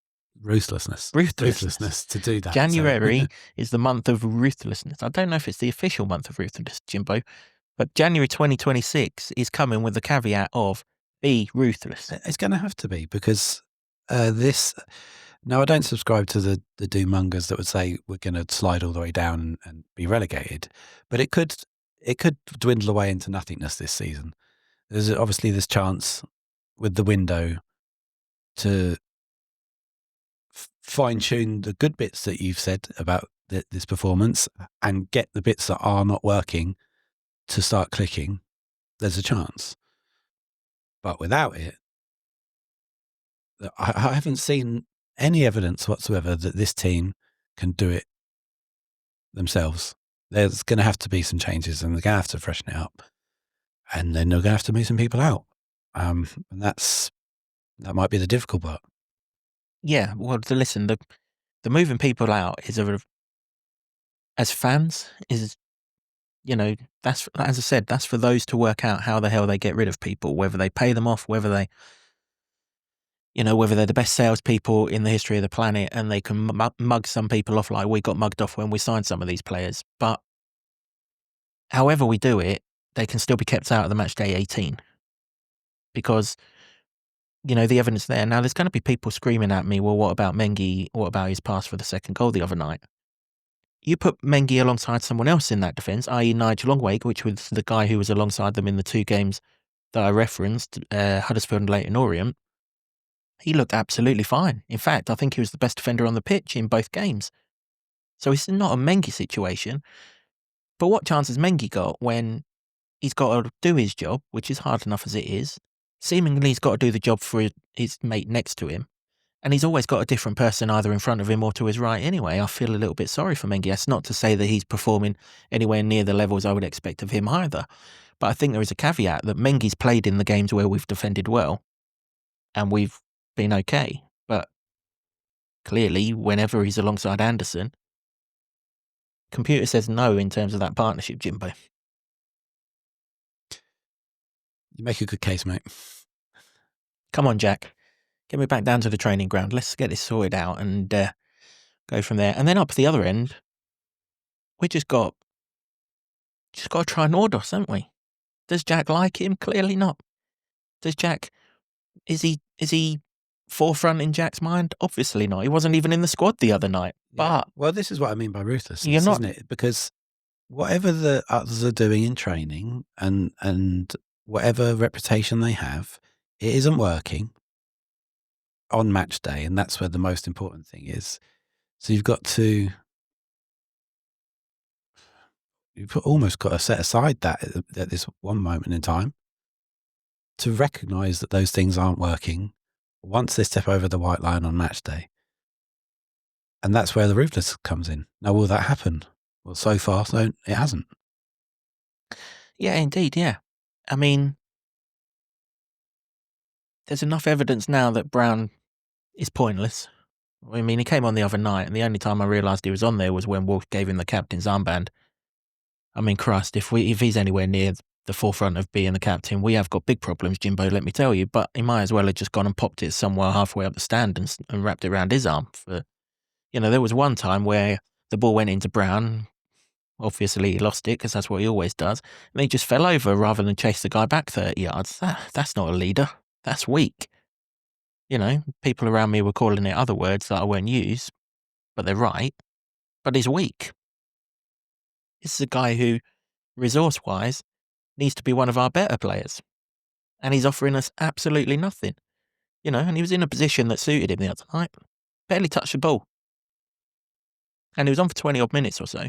Speaker 2: ruthlessness to do that.
Speaker 1: January is the month of ruthlessness. I don't know if it's the official month of ruthlessness, Jimbo, but January 2026 is coming with the caveat of be ruthless.
Speaker 2: It's going to have to be, because this... Now, I don't subscribe to the doom-mongers that would say we're going to slide all the way down and be relegated, but it could dwindle away into nothingness this season. There's obviously this chance with the window to fine-tune the good bits that you've said about this performance and get the bits that are not working to start clicking, there's a chance. But without it, I haven't seen any evidence whatsoever that this team can do it themselves. There's going to have to be some changes, and they're going to have to freshen it up, and then they're going to have to move some people out. And that might be the difficult part.
Speaker 1: Yeah, well, listen, the moving people out is as fans is, that's, as I said, that's for those to work out how the hell they get rid of people, whether they pay them off, whether they're the best salespeople in the history of the planet and they can mug some people off like we got mugged off when we signed some of these players. But however we do it, they can still be kept out of the match day 18 because, the evidence there. Now, there's going to be people screaming at me, well, what about Mengi? What about his pass for the second goal the other night? You put Mengi alongside someone else in that defence, i.e. Nigel Longwake, which was the guy who was alongside them in the 2 games that I referenced, Huddersfield and Leyton Orient. He looked absolutely fine. In fact, I think he was the best defender on the pitch in both games. So it's not a Mengi situation. But what chance has Mengi got when he's got to do his job, which is hard enough as it is? Seemingly he's got to do the job for his mate next to him. And he's always got a different person either in front of him or to his right anyway. I feel a little bit sorry for Mengi. That's not to say that he's performing anywhere near the levels I would expect of him either. But I think there is a caveat that Mengi's played in the games where we've defended well and we've been okay. But clearly, whenever he's alongside Anderson, computer says no in terms of that partnership, Jimbo.
Speaker 2: You make a good case, mate.
Speaker 1: Come on, Jack. Get me back down to the training ground. Let's get this sorted out and go from there. And then up the other end, we just got to try Nordos, haven't we? Does Jack like him? Clearly not. Does Jack, is he forefront in Jack's mind? Obviously not. He wasn't even in the squad the other night.
Speaker 2: Yeah.
Speaker 1: But
Speaker 2: well, this is what I mean by ruthlessness, isn't it? Because whatever the others are doing in training and whatever reputation they have, it isn't working on match day, and that's where the most important thing is. So you've almost got to set aside that at this one moment in time to recognise that those things aren't working once they step over the white line on match day. And that's where the ruthless comes in. Now, will that happen? Well, so far, it hasn't.
Speaker 1: Yeah, indeed, yeah. I mean, there's enough evidence now that Brown is pointless. I mean, he came on the other night, and the only time I realised he was on there was when Wolf gave him the captain's armband. I mean, Christ, if he's anywhere near the forefront of being the captain, we have got big problems, Jimbo, let me tell you. But he might as well have just gone and popped it somewhere halfway up the stand and wrapped it around his arm. There was one time where the ball went into Brown. Obviously, he lost it because that's what he always does. And he just fell over rather than chase the guy back 30 yards. That's not a leader. That's weak. People around me were calling it other words that I won't use, but they're right. But he's weak. This is a guy who, resource-wise, needs to be one of our better players. And he's offering us absolutely nothing. And he was in a position that suited him the other night. Barely touched the ball. And he was on for 20-odd minutes or so.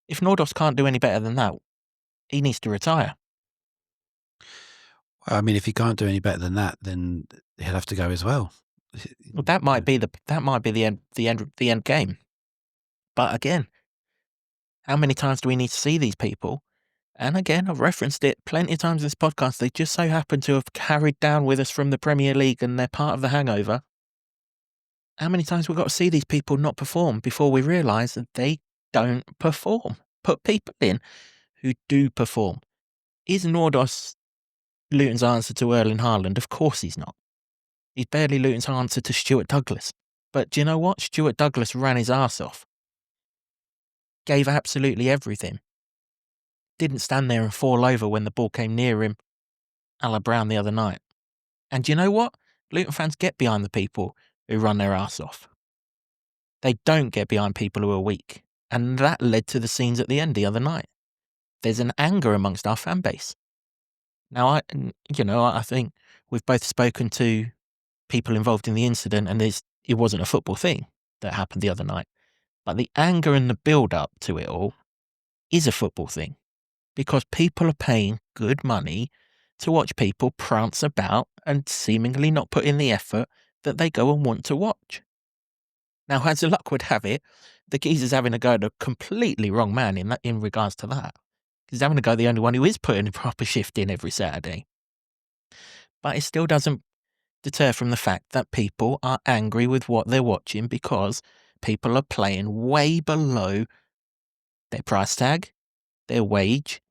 Speaker 1: If Nordos can't do any better than that, he needs to retire.
Speaker 2: I mean, if he can't do any better than that, then he'll have to go as well.
Speaker 1: Well, that might be the end game. But again, how many times do we need to see these people? And again, I've referenced it plenty of times in this podcast. They just so happen to have carried down with us from the Premier League and they're part of the hangover. How many times we've got to see these people not perform before we realise that they don't perform? Put people in who do perform. Is Nordos Luton's answer to Erling Haaland? Of course he's not. He's barely Luton's answer to Stuart Douglas. But do you know what? Stuart Douglas ran his arse off. Gave absolutely everything. Didn't stand there and fall over when the ball came near him, a la Brown the other night. And do you know what? Luton fans get behind the people who run their arse off. They don't get behind people who are weak. And that led to the scenes at the end the other night. There's an anger amongst our fan base. Now, I think we've both spoken to people involved in the incident, and it wasn't a football thing that happened the other night. But the anger and the build-up to it all is a football thing, because people are paying good money to watch people prance about and seemingly not put in the effort that they go and want to watch. Now, as luck would have it, the geezer's having a go at a completely wrong man in regards to that. He's having a go at the only one who is putting a proper shift in every Saturday. But it still doesn't deter from the fact that people are angry with what they're watching, because people are playing way below their price tag, their wage,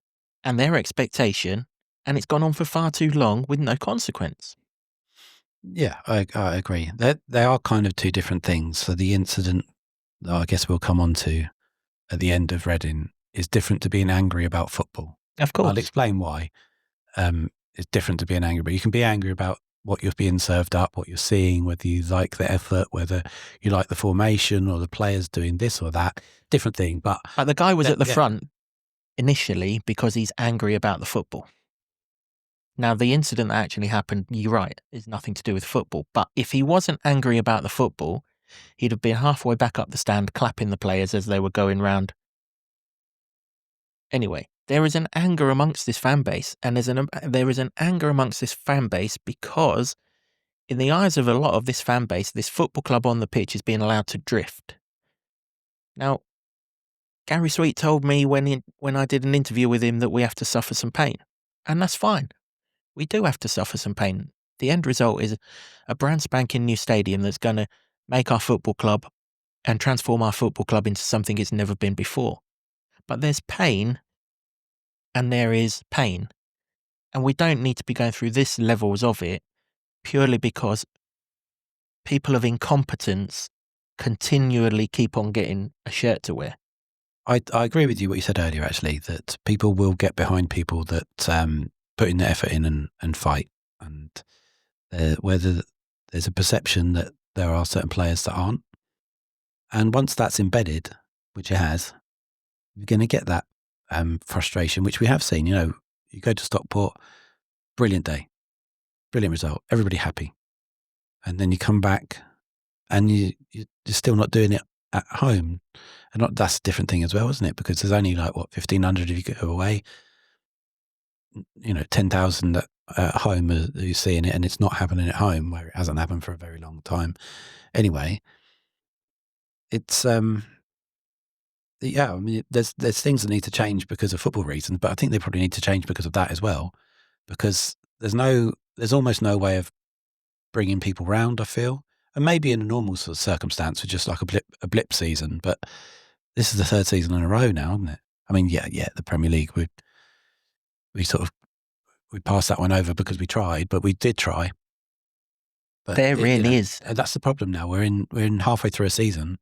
Speaker 1: and their expectation, and it's gone on for far too long with no consequence.
Speaker 2: Yeah, I agree. They are kind of two different things. So the incident that I guess we'll come on to at the end of Reading is different to being angry about football.
Speaker 1: Of course.
Speaker 2: I'll explain why. It's different to being angry, but you can be angry about what you're being served up, what you're seeing, whether you like the effort, whether you like the formation or the players doing this or that. Different thing. But
Speaker 1: the guy was at the front initially because he's angry about the football. Now, the incident that actually happened, you're right, is nothing to do with football. But if he wasn't angry about the football, he'd have been halfway back up the stand clapping the players as they were going round. Anyway, there is an anger amongst this fan base, and there is an anger amongst this fan base because, in the eyes of a lot of this fan base, this football club on the pitch is being allowed to drift. Now, Gary Sweet told me when I did an interview with him that we have to suffer some pain, and that's fine. We do have to suffer some pain. The end result is a brand spanking new stadium that's going to make our football club and transform our football club into something it's never been before. But there's pain, and there is pain. And we don't need to be going through this levels of it purely because people of incompetence continually keep on getting a shirt to wear.
Speaker 2: I agree with you what you said earlier, actually, that people will get behind people that put in the effort in and fight. And whether there's a perception that there are certain players that aren't. And once that's embedded, which it has, you're going to get that frustration, which we have seen. You know, you go to Stockport, brilliant day, brilliant result, everybody happy. And then you come back and you're still not doing it at home. And that's a different thing as well, isn't it? Because there's only 1,500 if you go away. 10,000 at home who's seeing it, and it's not happening at home, where it hasn't happened for a very long time. Anyway, it's yeah. I mean, there's things that need to change because of football reasons, but I think they probably need to change because of that as well, because there's almost no way of bringing people round, I feel. And maybe in a normal sort of circumstance, with just like a blip season, but this is the third season in a row now, isn't it? I mean, yeah, the Premier League, we passed that one over because we tried, but we did try. But
Speaker 1: there really is.
Speaker 2: That's the problem now. We're in halfway through a season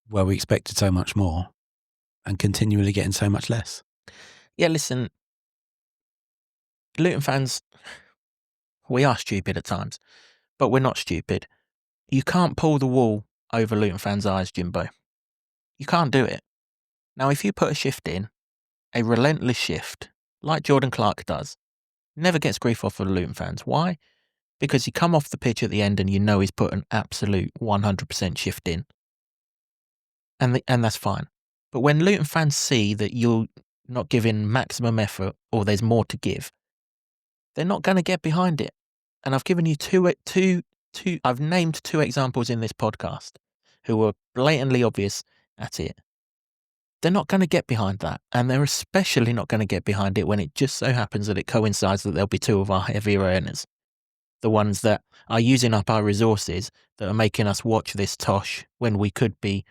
Speaker 2: where we expected so much more and continually getting so much less.
Speaker 1: Yeah, listen, Luton fans, we are stupid at times, but we're not stupid. You can't pull the wool over Luton fans' eyes, Jimbo. You can't do it. Now, if you put a shift in, a relentless shift, like Jordan Clark does, never gets grief off of the Luton fans. Why? Because you come off the pitch at the end and you know he's put an absolute 100% shift in. And that's fine. But when Luton fans see that you're not giving maximum effort or there's more to give, they're not going to get behind it. And I've given you I've named two examples in this podcast who were blatantly obvious at it. They're not going to get behind that. And they're especially not going to get behind it when it just so happens that it coincides that there'll be two of our heavier earners. The ones that are using up our resources, that are making us watch this tosh when we could be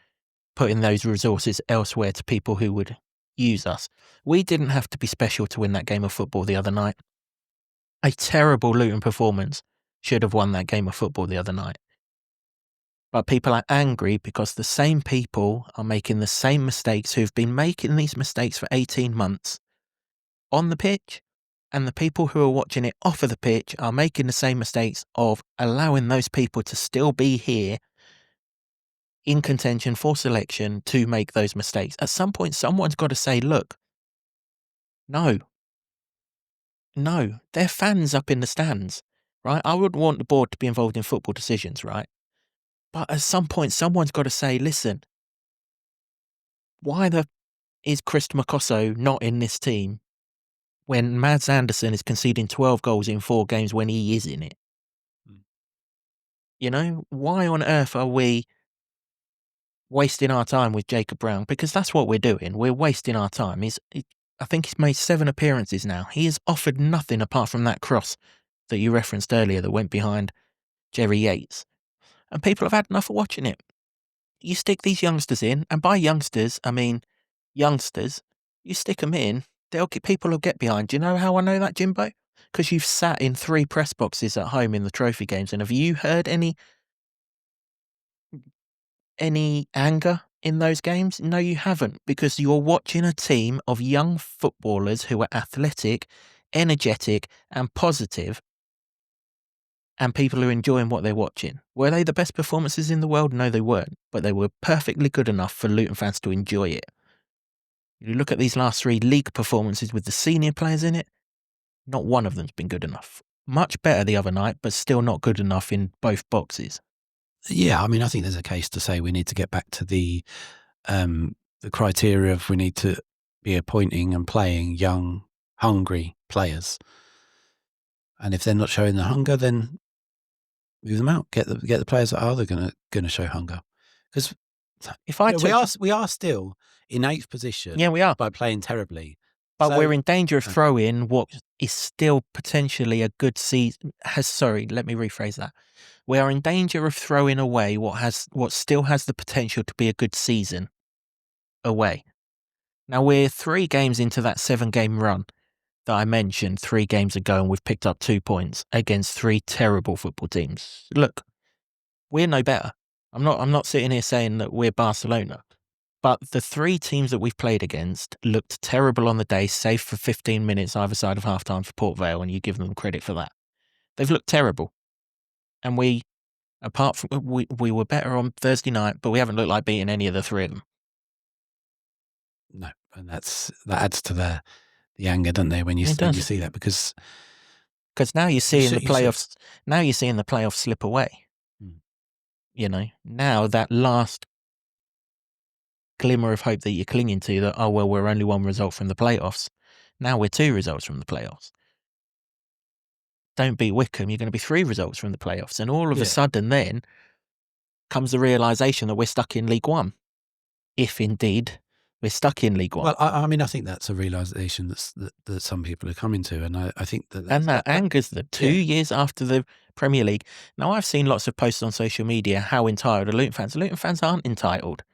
Speaker 1: putting those resources elsewhere to people who would use us. We didn't have to be special to win that game of football the other night. A terrible Luton performance should have won that game of football the other night. But people are angry because the same people are making the same mistakes who've been making these mistakes for 18 months on the pitch, and the people who are watching it off of the pitch are making the same mistakes of allowing those people to still be here in contention for selection to make those mistakes. At some point, someone's got to say, look, no, No, they're fans up in the stands, right? I would want the board to be involved in football decisions, right? But at some point, someone's got to say, listen, why is Chris Makosso not in this team when Mads Andersen is conceding 12 goals in 4 games when he is in it? You know, why on earth are we wasting our time with Jacob Brown? Because that's what we're doing. We're wasting our time. I think he's made 7 appearances now. He has offered nothing apart from that cross that you referenced earlier that went behind Jerry Yates. And people have had enough of watching it. You stick these youngsters in, and by youngsters, I mean youngsters, you stick them in, people will get behind. Do you know how I know that, Jimbo? Because you've sat in 3 press boxes at home in the trophy games, and have you heard any anger in those games? No, you haven't, because you're watching a team of young footballers who are athletic, energetic, and positive, and people are enjoying what they're watching. Were they the best performances in the world? No, they weren't, but they were perfectly good enough for Luton fans to enjoy it. You look at these last 3 league performances with the senior players in it, not one of them's been good enough. Much better the other night, but still not good enough in both boxes.
Speaker 2: Yeah, I mean, I think there's a case to say we need to get back to the criteria of we need to be appointing and playing young, hungry players. And if they're not showing the hunger, then move them out. Get the players that are going to show hunger. Because we are still in 8th position.
Speaker 1: Yeah, we are,
Speaker 2: by playing terribly.
Speaker 1: But we're in danger of throwing what is still potentially a good season. Let me rephrase that. We are in danger of throwing away what still has the potential to be a good season away. Now, we're 3 games into that 7-game run that I mentioned 3 games ago, and we've picked up 2 points against 3 terrible football teams. Look, we're no better. I'm not sitting here saying that we're Barcelona. But the 3 teams that we've played against looked terrible on the day, save for 15 minutes either side of half-time for Port Vale, and you give them credit for that. They've looked terrible. And we were better on Thursday night, but we haven't looked like beating any of the 3 of them.
Speaker 2: No, and that adds to the anger, doesn't they, when you see that, because
Speaker 1: now you're seeing the playoffs. Now you're seeing the playoffs slip away. You know, now that last glimmer of hope that you're clinging to, that we're only 1 result from the playoffs. Now we're 2 results from the playoffs. Don't beat Wickham, you're going to be 3 results from the playoffs, and all of a sudden then comes the realisation that we're stuck in League One, if indeed we're stuck in League One.
Speaker 2: Well, I mean, I think that's a realisation that some people are coming to, and I think that
Speaker 1: angers them 2 years after the Premier League. Now, I've seen lots of posts on social media how entitled are Luton fans. Luton fans aren't entitled.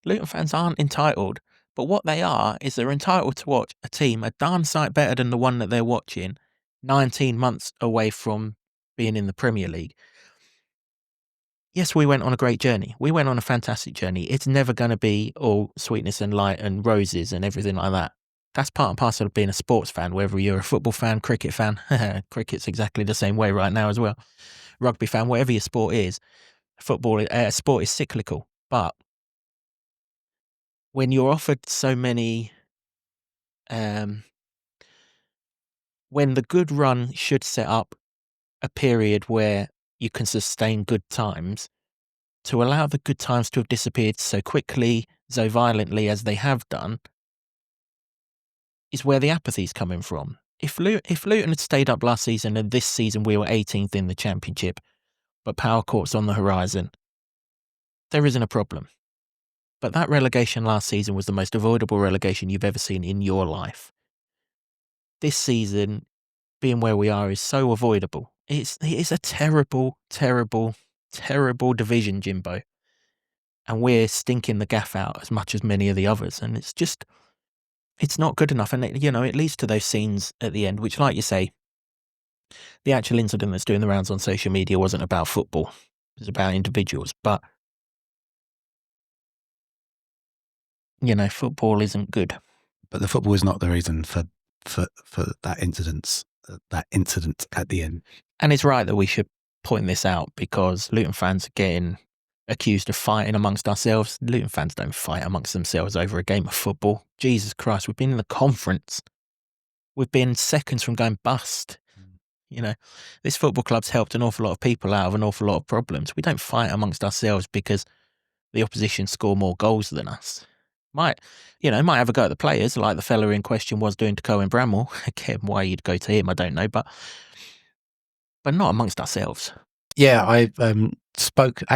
Speaker 1: Luton fans aren't entitled, but what they are is they're entitled to watch a team a darn sight better than the one that they're watching 19 months away from being in the Premier League. Yes, we went on a great journey. We went on a fantastic journey. It's never going to be all sweetness and light and roses and everything like that. That's part and parcel of being a sports fan, whether you're a football fan, cricket fan. Cricket's exactly the same way right now as well. Rugby fan, whatever your sport is, sport is cyclical. But when you're offered so many, when the good run should set up a period where you can sustain good times, to allow the good times to have disappeared so quickly, so violently as they have done, is where the apathy's coming from. If Luton had stayed up last season and this season we were 18th in the Championship, but Power Court's on the horizon, there isn't a problem. But that relegation last season was the most avoidable relegation you've ever seen in your life. This season, being where we are, is so avoidable. It is a terrible, terrible, terrible division, Jimbo. And we're stinking the gaff out as much as many of the others. And it's not good enough. And, it leads to those scenes at the end, which, like you say, the actual incident that's doing the rounds on social media wasn't about football. It was about individuals. But, football isn't good.
Speaker 2: But the football is not the reason for that incident at the end.
Speaker 1: And it's right that we should point this out, because Luton fans are getting accused of fighting amongst ourselves. Luton fans don't fight amongst themselves over a game of football. Jesus Christ, we've been in the conference. we've been seconds from going bust. You know, this football club's helped an awful lot of people out of an awful lot of problems. We don't fight amongst ourselves because the opposition score more goals than us. Might have a go at the players, like the fella in question was doing to Cohen Bramwell. Again, why you'd go to him, I don't know, but not amongst ourselves.
Speaker 2: Yeah, I spoken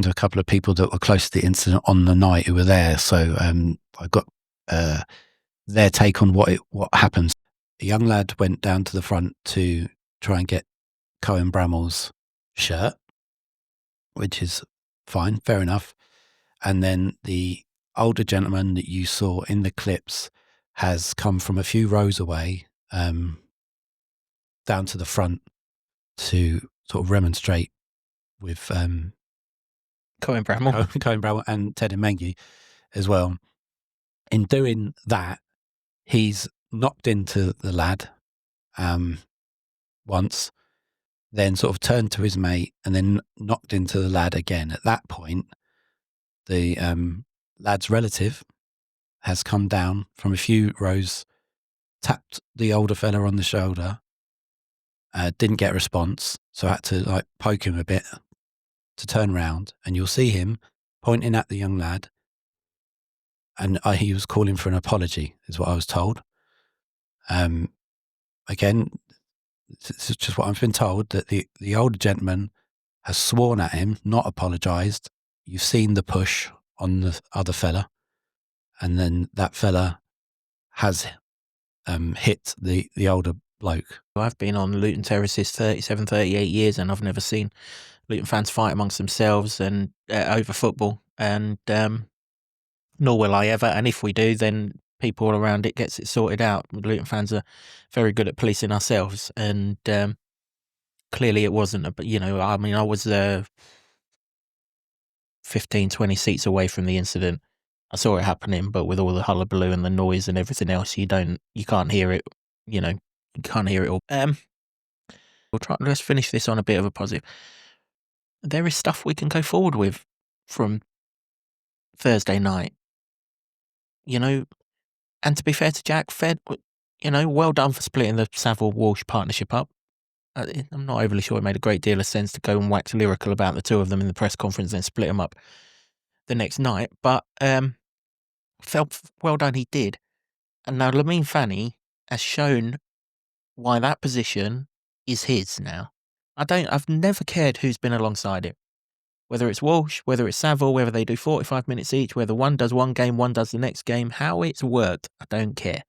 Speaker 2: to a couple of people that were close to the incident on the night who were there. So I got their take on what happens. A young lad went down to the front to try and get Cohen Bramwell's shirt, which is fine, fair enough. And then the older gentleman that you saw in the clips has come from a few rows away down to the front to sort of remonstrate with
Speaker 1: Cohen Bramwell
Speaker 2: and Ted Mengi as well. In doing that, he's knocked into the lad once, then sort of turned to his mate and then knocked into the lad again. At that point, the lad's relative has come down from a few rows, tapped the older fella on the shoulder, didn't get a response, so I had to poke him a bit to turn round, and you'll see him pointing at the young lad, and he was calling for an apology, is what I was told. Again, this is just what I've been told, that the older gentleman has sworn at him, not apologised. You've seen the push on the other fella, and then that fella has hit the older bloke.
Speaker 1: I've been on Luton terraces 37, 38 years, and I've never seen Luton fans fight amongst themselves and over football, and nor will I ever. And if we do, then people around it gets it sorted out. Luton fans are very good at policing ourselves, and clearly it wasn't. But I was 15, 20 seats away from the incident. I saw it happening, but with all the hullabaloo and the noise and everything else, you can't hear it. You can't hear it all. Let's finish this on a bit of a positive. There is stuff we can go forward with from Thursday night. And to be fair to Jack, well done for splitting the Saville-Walsh partnership up. I'm not overly sure it made a great deal of sense to go and wax lyrical about the two of them in the press conference and then split them up the next night. But felt well done he did. And now Lamine Fanny has shown why that position is his now. I've never cared who's been alongside him. Whether it's Walsh, whether it's Saville, whether they do 45 minutes each, whether one does one game, one does the next game, how it's worked, I don't care.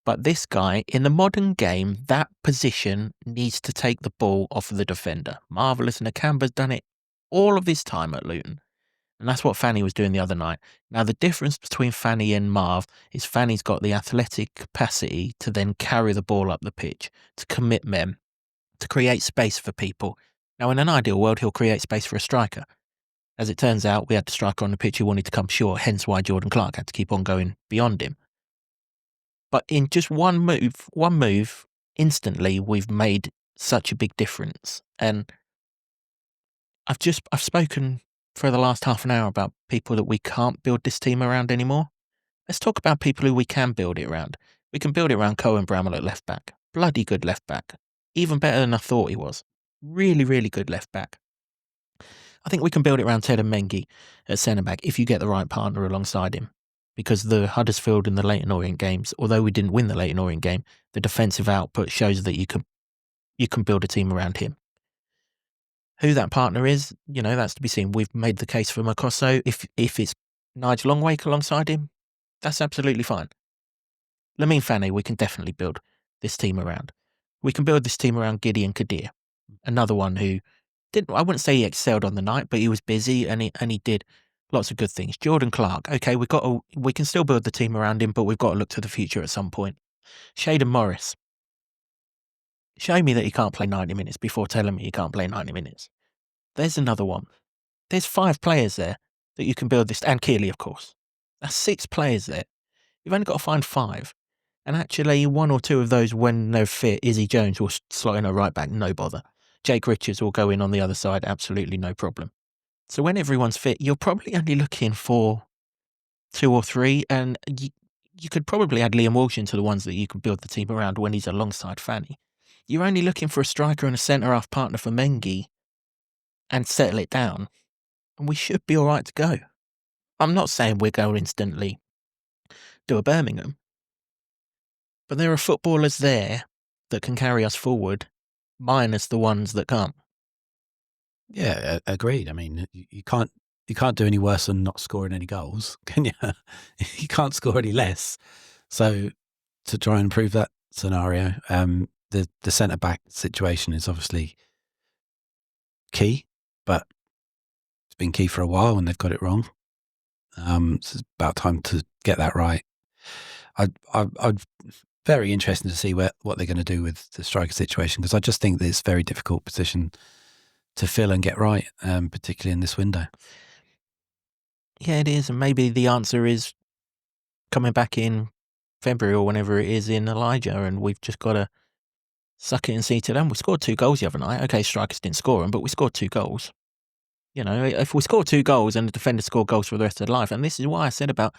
Speaker 1: But this guy, in the modern game, that position needs to take the ball off of the defender. Marvellous Nakamba's done it all of this time at Luton. And that's what Fanny was doing the other night. Now, the difference between Fanny and Marv is Fanny's got the athletic capacity to then carry the ball up the pitch, to commit men, to create space for people. Now, in an ideal world, he'll create space for a striker. As it turns out, we had a striker on the pitch who wanted to come short, hence why Jordan Clark had to keep on going beyond him. But in just one move, instantly, we've made such a big difference. And I've spoken for the last half an hour about people that we can't build this team around anymore. Let's talk about people who we can build it around. We can build it around Cohen Bramwell at left back. Bloody good left back. Even better than I thought he was. Really, really good left back. I think we can build it around Ted Mengi at centre back if you get the right partner alongside him. Because the Huddersfield and the Leyton Orient games, although we didn't win the Leyton Orient game, the defensive output shows that you can build a team around him. Who that partner is, that's to be seen. We've made the case for Makosso. If it's Nigel Longwake alongside him, that's absolutely fine. Lamine Fanny, we can definitely build this team around. We can build this team around Gideon Kadir, another one who I wouldn't say he excelled on the night, but he was busy and he did lots of good things. Jordan Clark, okay, we can still build the team around him, but we've got to look to the future at some point. Shaden Morris, show me that he can't play 90 minutes before telling me he can't play 90 minutes. There's another one. There's 5 players there that you can build this, and Keeley, of course. That's 6 players there. You've only got to find 5. And actually, 1 or 2 of those, when they're fit, Izzy Jones will slot in a right back, no bother. Jake Richards will go in on the other side, absolutely no problem. So when everyone's fit, you're probably only looking for 2 or 3, and you could probably add Liam Walsh into the ones that you could build the team around when he's alongside Fanny. You're only looking for a striker and a centre-half partner for Mengi and settle it down, and we should be all right to go. I'm not saying we're going to instantly do a Birmingham, but there are footballers there that can carry us forward, minus the ones that can't.
Speaker 2: Yeah, agreed. I mean, you can't do any worse than not scoring any goals, can you? You can't score any less. So to try and improve that scenario, the centre back situation is obviously key, but it's been key for a while and they've got it wrong. So it's about time to get that right. I'd very interested to see what they're going to do with the striker situation, because I just think that it's a very difficult position to fill and get right, particularly in this window.
Speaker 1: Yeah, it is, and maybe the answer is coming back in February or whenever it is in Elijah, and we've just got to suck it and see it to them. We scored 2 goals the other night. Okay, strikers didn't score them, but we scored 2 goals. You know, if we score 2 goals and the defender scored goals for the rest of their life, and this is why I said about,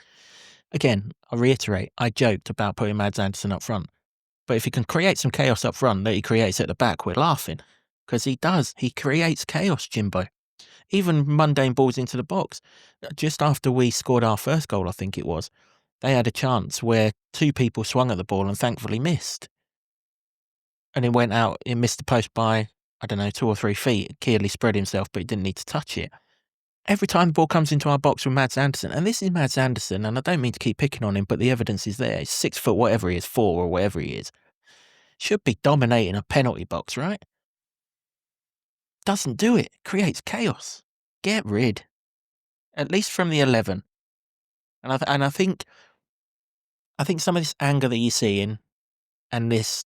Speaker 1: again, I reiterate, I joked about putting Mads Andersen up front. But if he can create some chaos up front that he creates at the back, we're laughing. Because he does. He creates chaos, Jimbo. Even mundane balls into the box. Just after we scored our first goal, I think it was, they had a chance where 2 people swung at the ball and thankfully missed. And it went out, it missed the post by, I don't know, 2 or 3 feet. Kearley spread himself, but he didn't need to touch it. Every time the ball comes into our box with Mads Andersen, and this is Mads Andersen, and I don't mean to keep picking on him, but the evidence is there. He's 6 foot whatever he is, 4 or whatever he is. Should be dominating a penalty box, right? Doesn't do it. Creates chaos. Get rid. At least from the 11. And I think some of this anger that you're seeing and this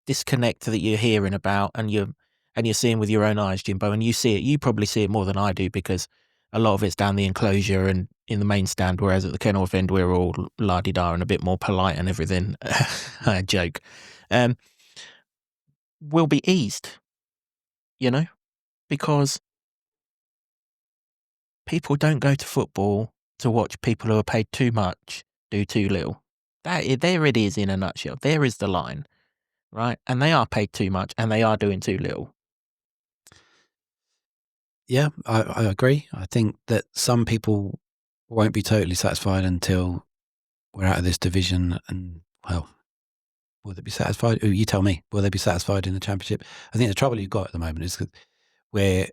Speaker 1: disconnect that you're hearing about and you're seeing with your own eyes, Jimbo, and you probably see it more than I do, because a lot of it's down the enclosure and in the main stand, whereas at the Kenilworth end we're all la-di-da and a bit more polite and everything. Joke. Will be eased, you know, because people don't go to football to watch people who are paid too much do too little. There it is in a nutshell. There is the line, right? And they are paid too much and they are doing too little.
Speaker 2: Yeah, I agree. I think that some people won't be totally satisfied until we're out of this division. And, well, will they be satisfied? Oh, you tell me. Will they be satisfied in the Championship? I think the trouble you've got at the moment is that we're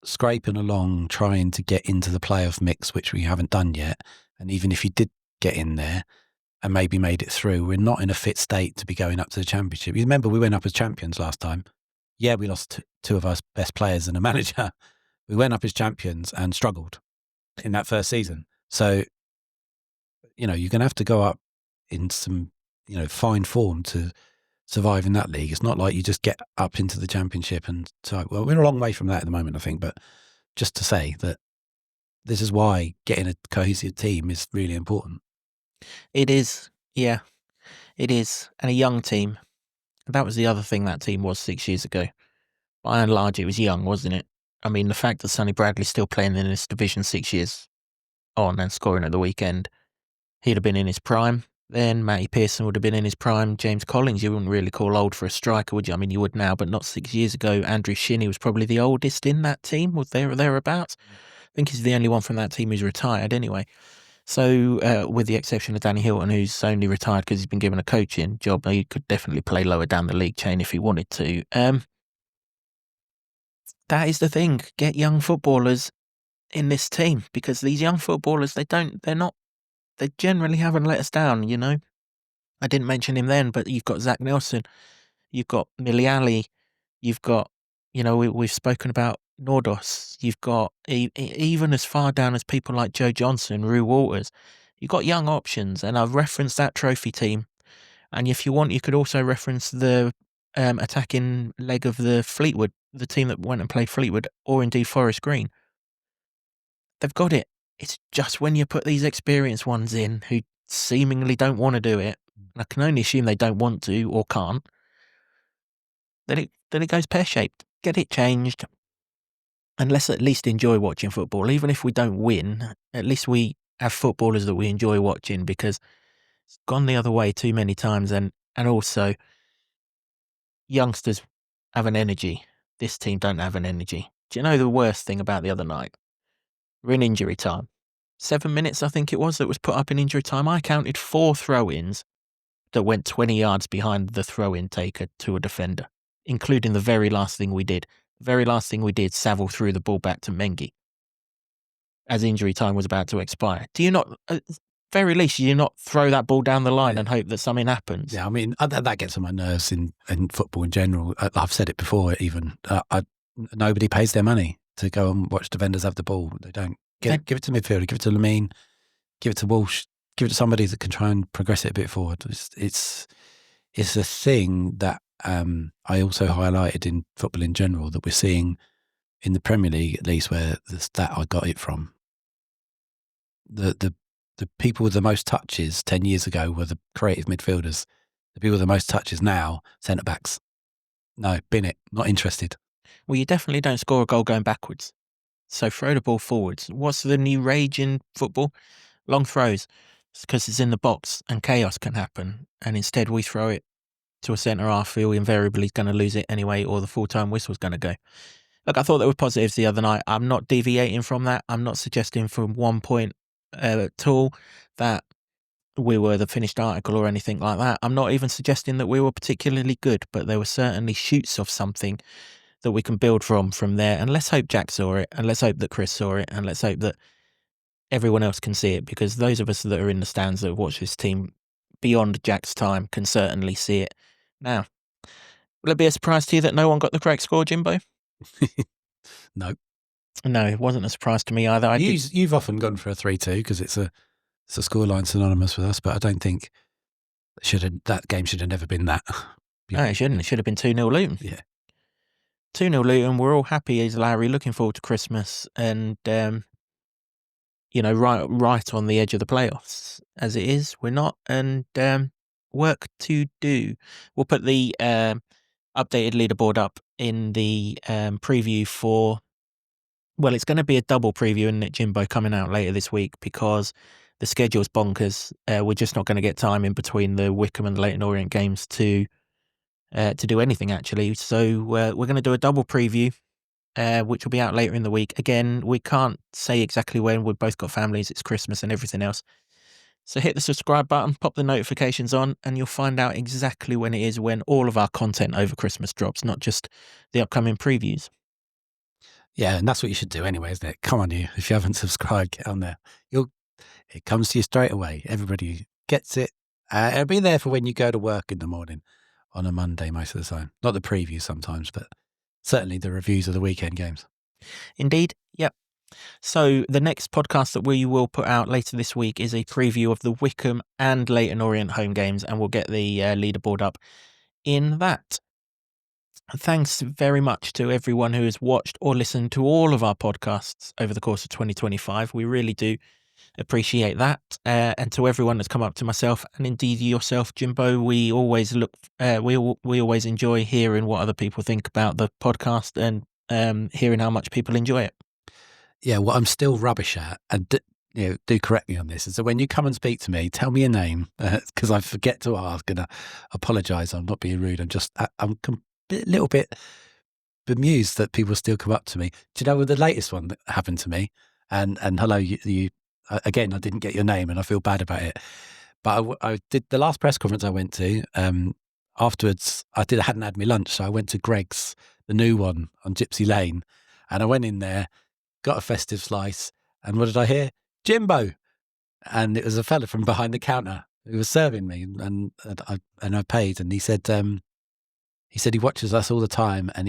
Speaker 2: scraping along trying to get into the playoff mix, which we haven't done yet. And even if you did get in there and maybe made it through, we're not in a fit state to be going up to the Championship. You remember we went up as champions last time. Yeah, we lost 2 of our best players and a manager. We went up as champions and struggled in that first season. So, you're going to have to go up in some, fine form to survive in that league. It's not like you just get up into the Championship and so, well, we're a long way from that at the moment, I think. But just to say that this is why getting a cohesive team is really important.
Speaker 1: It is. Yeah, it is. And a young team. That was the other thing that team was 6 years ago. By and large, it was young, wasn't it? I mean, the fact that Sonny Bradley's still playing in this division 6 years on and scoring at the weekend, he'd have been in his prime then. Matty Pearson would have been in his prime. James Collins, you wouldn't really call old for a striker, would you? I mean, you would now, but not 6 years ago. Andrew Shinney was probably the oldest in that team, was there or thereabouts. I think he's the only one from that team who's retired anyway. So, with the exception of Danny Hilton, who's only retired because he's been given a coaching job, he could definitely play lower down the league chain if he wanted to. That is the thing. Get young footballers in this team, because these young footballers, they generally haven't let us down, you know. I didn't mention him then, but you've got Zach Nelson, you've got Miliali, you've got, we've spoken about Nordos, you've got even as far down as people like Joe Johnson, Rue Walters. You've got young options, and I've referenced that trophy team. And if you want, you could also reference the attacking leg of the Fleetwood, the team that went and played Fleetwood, or indeed Forest Green. They've got it. It's just when you put these experienced ones in who seemingly don't want to do it, and I can only assume they don't want to or can't, then it goes pear-shaped. Get it changed, and let's at least enjoy watching football. Even if we don't win, at least we have footballers that we enjoy watching, because It's gone the other way too many times, and also youngsters have an energy. This team don't have an energy. Do you know the worst thing about the other night? We're in injury time. 7 minutes, I think it was, that was put up in injury time. I counted 4 throw-ins that went 20 yards behind the throw-in taker to a defender, including the very last thing we did. The very last thing we did, Saville threw the ball back to Mengi as injury time was about to expire. Do you not, at very least, you not throw that ball down the line and hope that something happens?
Speaker 2: Yeah, I mean, that gets on my nerves in football in general. I've said it before even. Nobody pays their money to go and watch defenders have the ball. They don't. Give it to midfielder, give it to Lamine, give it to Walsh, give it to somebody that can try and progress it a bit forward. It's a thing that I also highlighted in football in general that we're seeing in the Premier League, at least, where the stat I got it from. The people with the most touches 10 years ago were the creative midfielders. The people with the most touches now, centre backs. No, bin it. Not interested.
Speaker 1: Well, you definitely don't score a goal going backwards. So throw the ball forwards. What's the new rage in football? Long throws. It's because it's in the box and chaos can happen. And instead we throw it to a centre half who invariably is going to lose it anyway, or the full-time whistle's going to go. Look, I thought there were positives the other night. I'm not deviating from that. I'm not suggesting from one point at all that we were the finished article or anything like that. I'm not even suggesting that we were particularly good, but there were certainly shoots of something that we can build from there. And let's hope Jack saw it, and let's hope that Chris saw it, and let's hope that everyone else can see it, because those of us that are in the stands that have watched this team beyond Jack's time can certainly see it. Now, will it be a surprise to you that no one got the correct score, Jimbo?
Speaker 2: No.
Speaker 1: No, it wasn't a surprise to me either.
Speaker 2: You've often gone for a 3-2 because it's a scoreline synonymous with us, but I don't think that game should have never been that.
Speaker 1: No, it shouldn't. It should have been 2-0 Luton.
Speaker 2: Yeah.
Speaker 1: 2-0 Luton. We're all happy as Larry, looking forward to Christmas, and right on the edge of the playoffs as it is. We're not, and work to do. We'll put the updated leaderboard up in the preview for. Well, it's going to be a double preview, isn't it, Jimbo, coming out later this week, because the schedule's bonkers. We're just not going to get time in between the Wycombe and the Leyton Orient games to do anything, actually. So we're going to do a double preview, which will be out later in the week. Again, we can't say exactly when. We've both got families. It's Christmas and everything else. So hit the subscribe button, pop the notifications on, and you'll find out exactly when it is when all of our content over Christmas drops, not just the upcoming previews.
Speaker 2: Yeah, and that's what you should do anyway, isn't it? Come on, you. If you haven't subscribed, get on there. It comes to you straight away. Everybody gets it. It'll be there for when you go to work in the morning on a Monday most of the time. Not the previews sometimes, but certainly the reviews of the weekend games.
Speaker 1: Indeed, yep. So the next podcast that we will put out later this week is a preview of the Wycombe and Leyton Orient home games, and we'll get the leaderboard up in that. Thanks very much to everyone who has watched or listened to all of our podcasts over the course of 2025. We really do appreciate that. And to everyone that's come up to myself and indeed yourself, Jimbo, we always we always enjoy hearing what other people think about the podcast and hearing how much people enjoy it.
Speaker 2: Yeah, what I'm still rubbish at, and do correct me on this, is that when you come and speak to me, tell me your name, because I forget to ask, and I apologise. I'm not being rude. I'm a little bit bemused that people still come up to me. Do you know the latest one that happened to me? And hello, you again, I didn't get your name and I feel bad about it. But I did the last press conference I went to. Afterwards, I hadn't had my lunch, so I went to Greg's, the new one on Gypsy Lane, and I went in there, got a festive slice, and what did I hear? Jimbo, and it was a fella from behind the counter who was serving me, and I paid, and he said he watches us all the time, and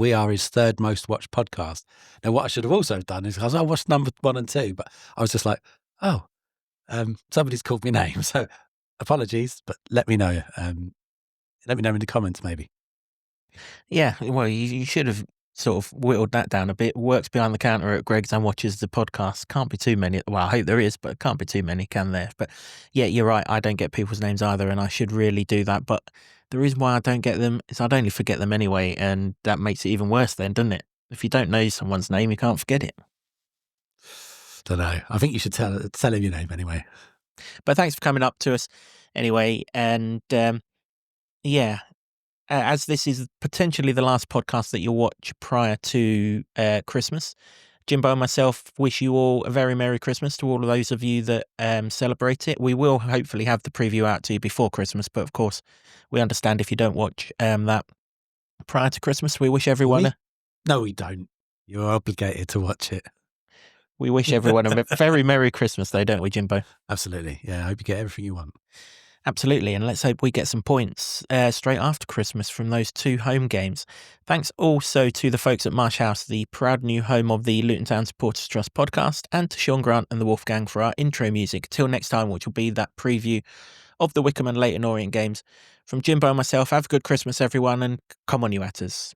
Speaker 2: we are his third most watched podcast. Now, what I should have also done is, I watched number 1 and 2, but I was just like, oh, somebody's called me name. So apologies, but let me know. Let me know in the comments, maybe.
Speaker 1: Yeah, well, you should have sort of whittled that down a bit. Works behind the counter at Greg's and watches the podcast. Can't be too many. Well, I hope there is, but it can't be too many, can there? But yeah, you're right. I don't get people's names either, and I should really do that. But the reason why I don't get them is I'd only forget them anyway, and that makes it even worse then, doesn't it? If you don't know someone's name, you can't forget it.
Speaker 2: Don't know. I think you should tell him your name anyway.
Speaker 1: But thanks for coming up to us anyway. And as this is potentially the last podcast that you'll watch prior to Christmas, Jimbo and myself wish you all a very Merry Christmas to all of those of you that celebrate it. We will hopefully have the preview out to you before Christmas, but of course, we understand if you don't watch that prior to Christmas. We wish everyone
Speaker 2: No, we don't. You're obligated to watch it.
Speaker 1: We wish everyone a very Merry Christmas, though, don't we, Jimbo?
Speaker 2: Absolutely. Yeah, I hope you get everything you want.
Speaker 1: Absolutely, and let's hope we get some points straight after Christmas from those 2 home games. Thanks also to the folks at Marsh House, the proud new home of the Luton Town Supporters Trust podcast, and to Sean Grant and the Wolfgang for our intro music. Till next time, which will be that preview of the Wycombe and Leyton Orient games. From Jimbo and myself, have a good Christmas, everyone, and come on, you Atters.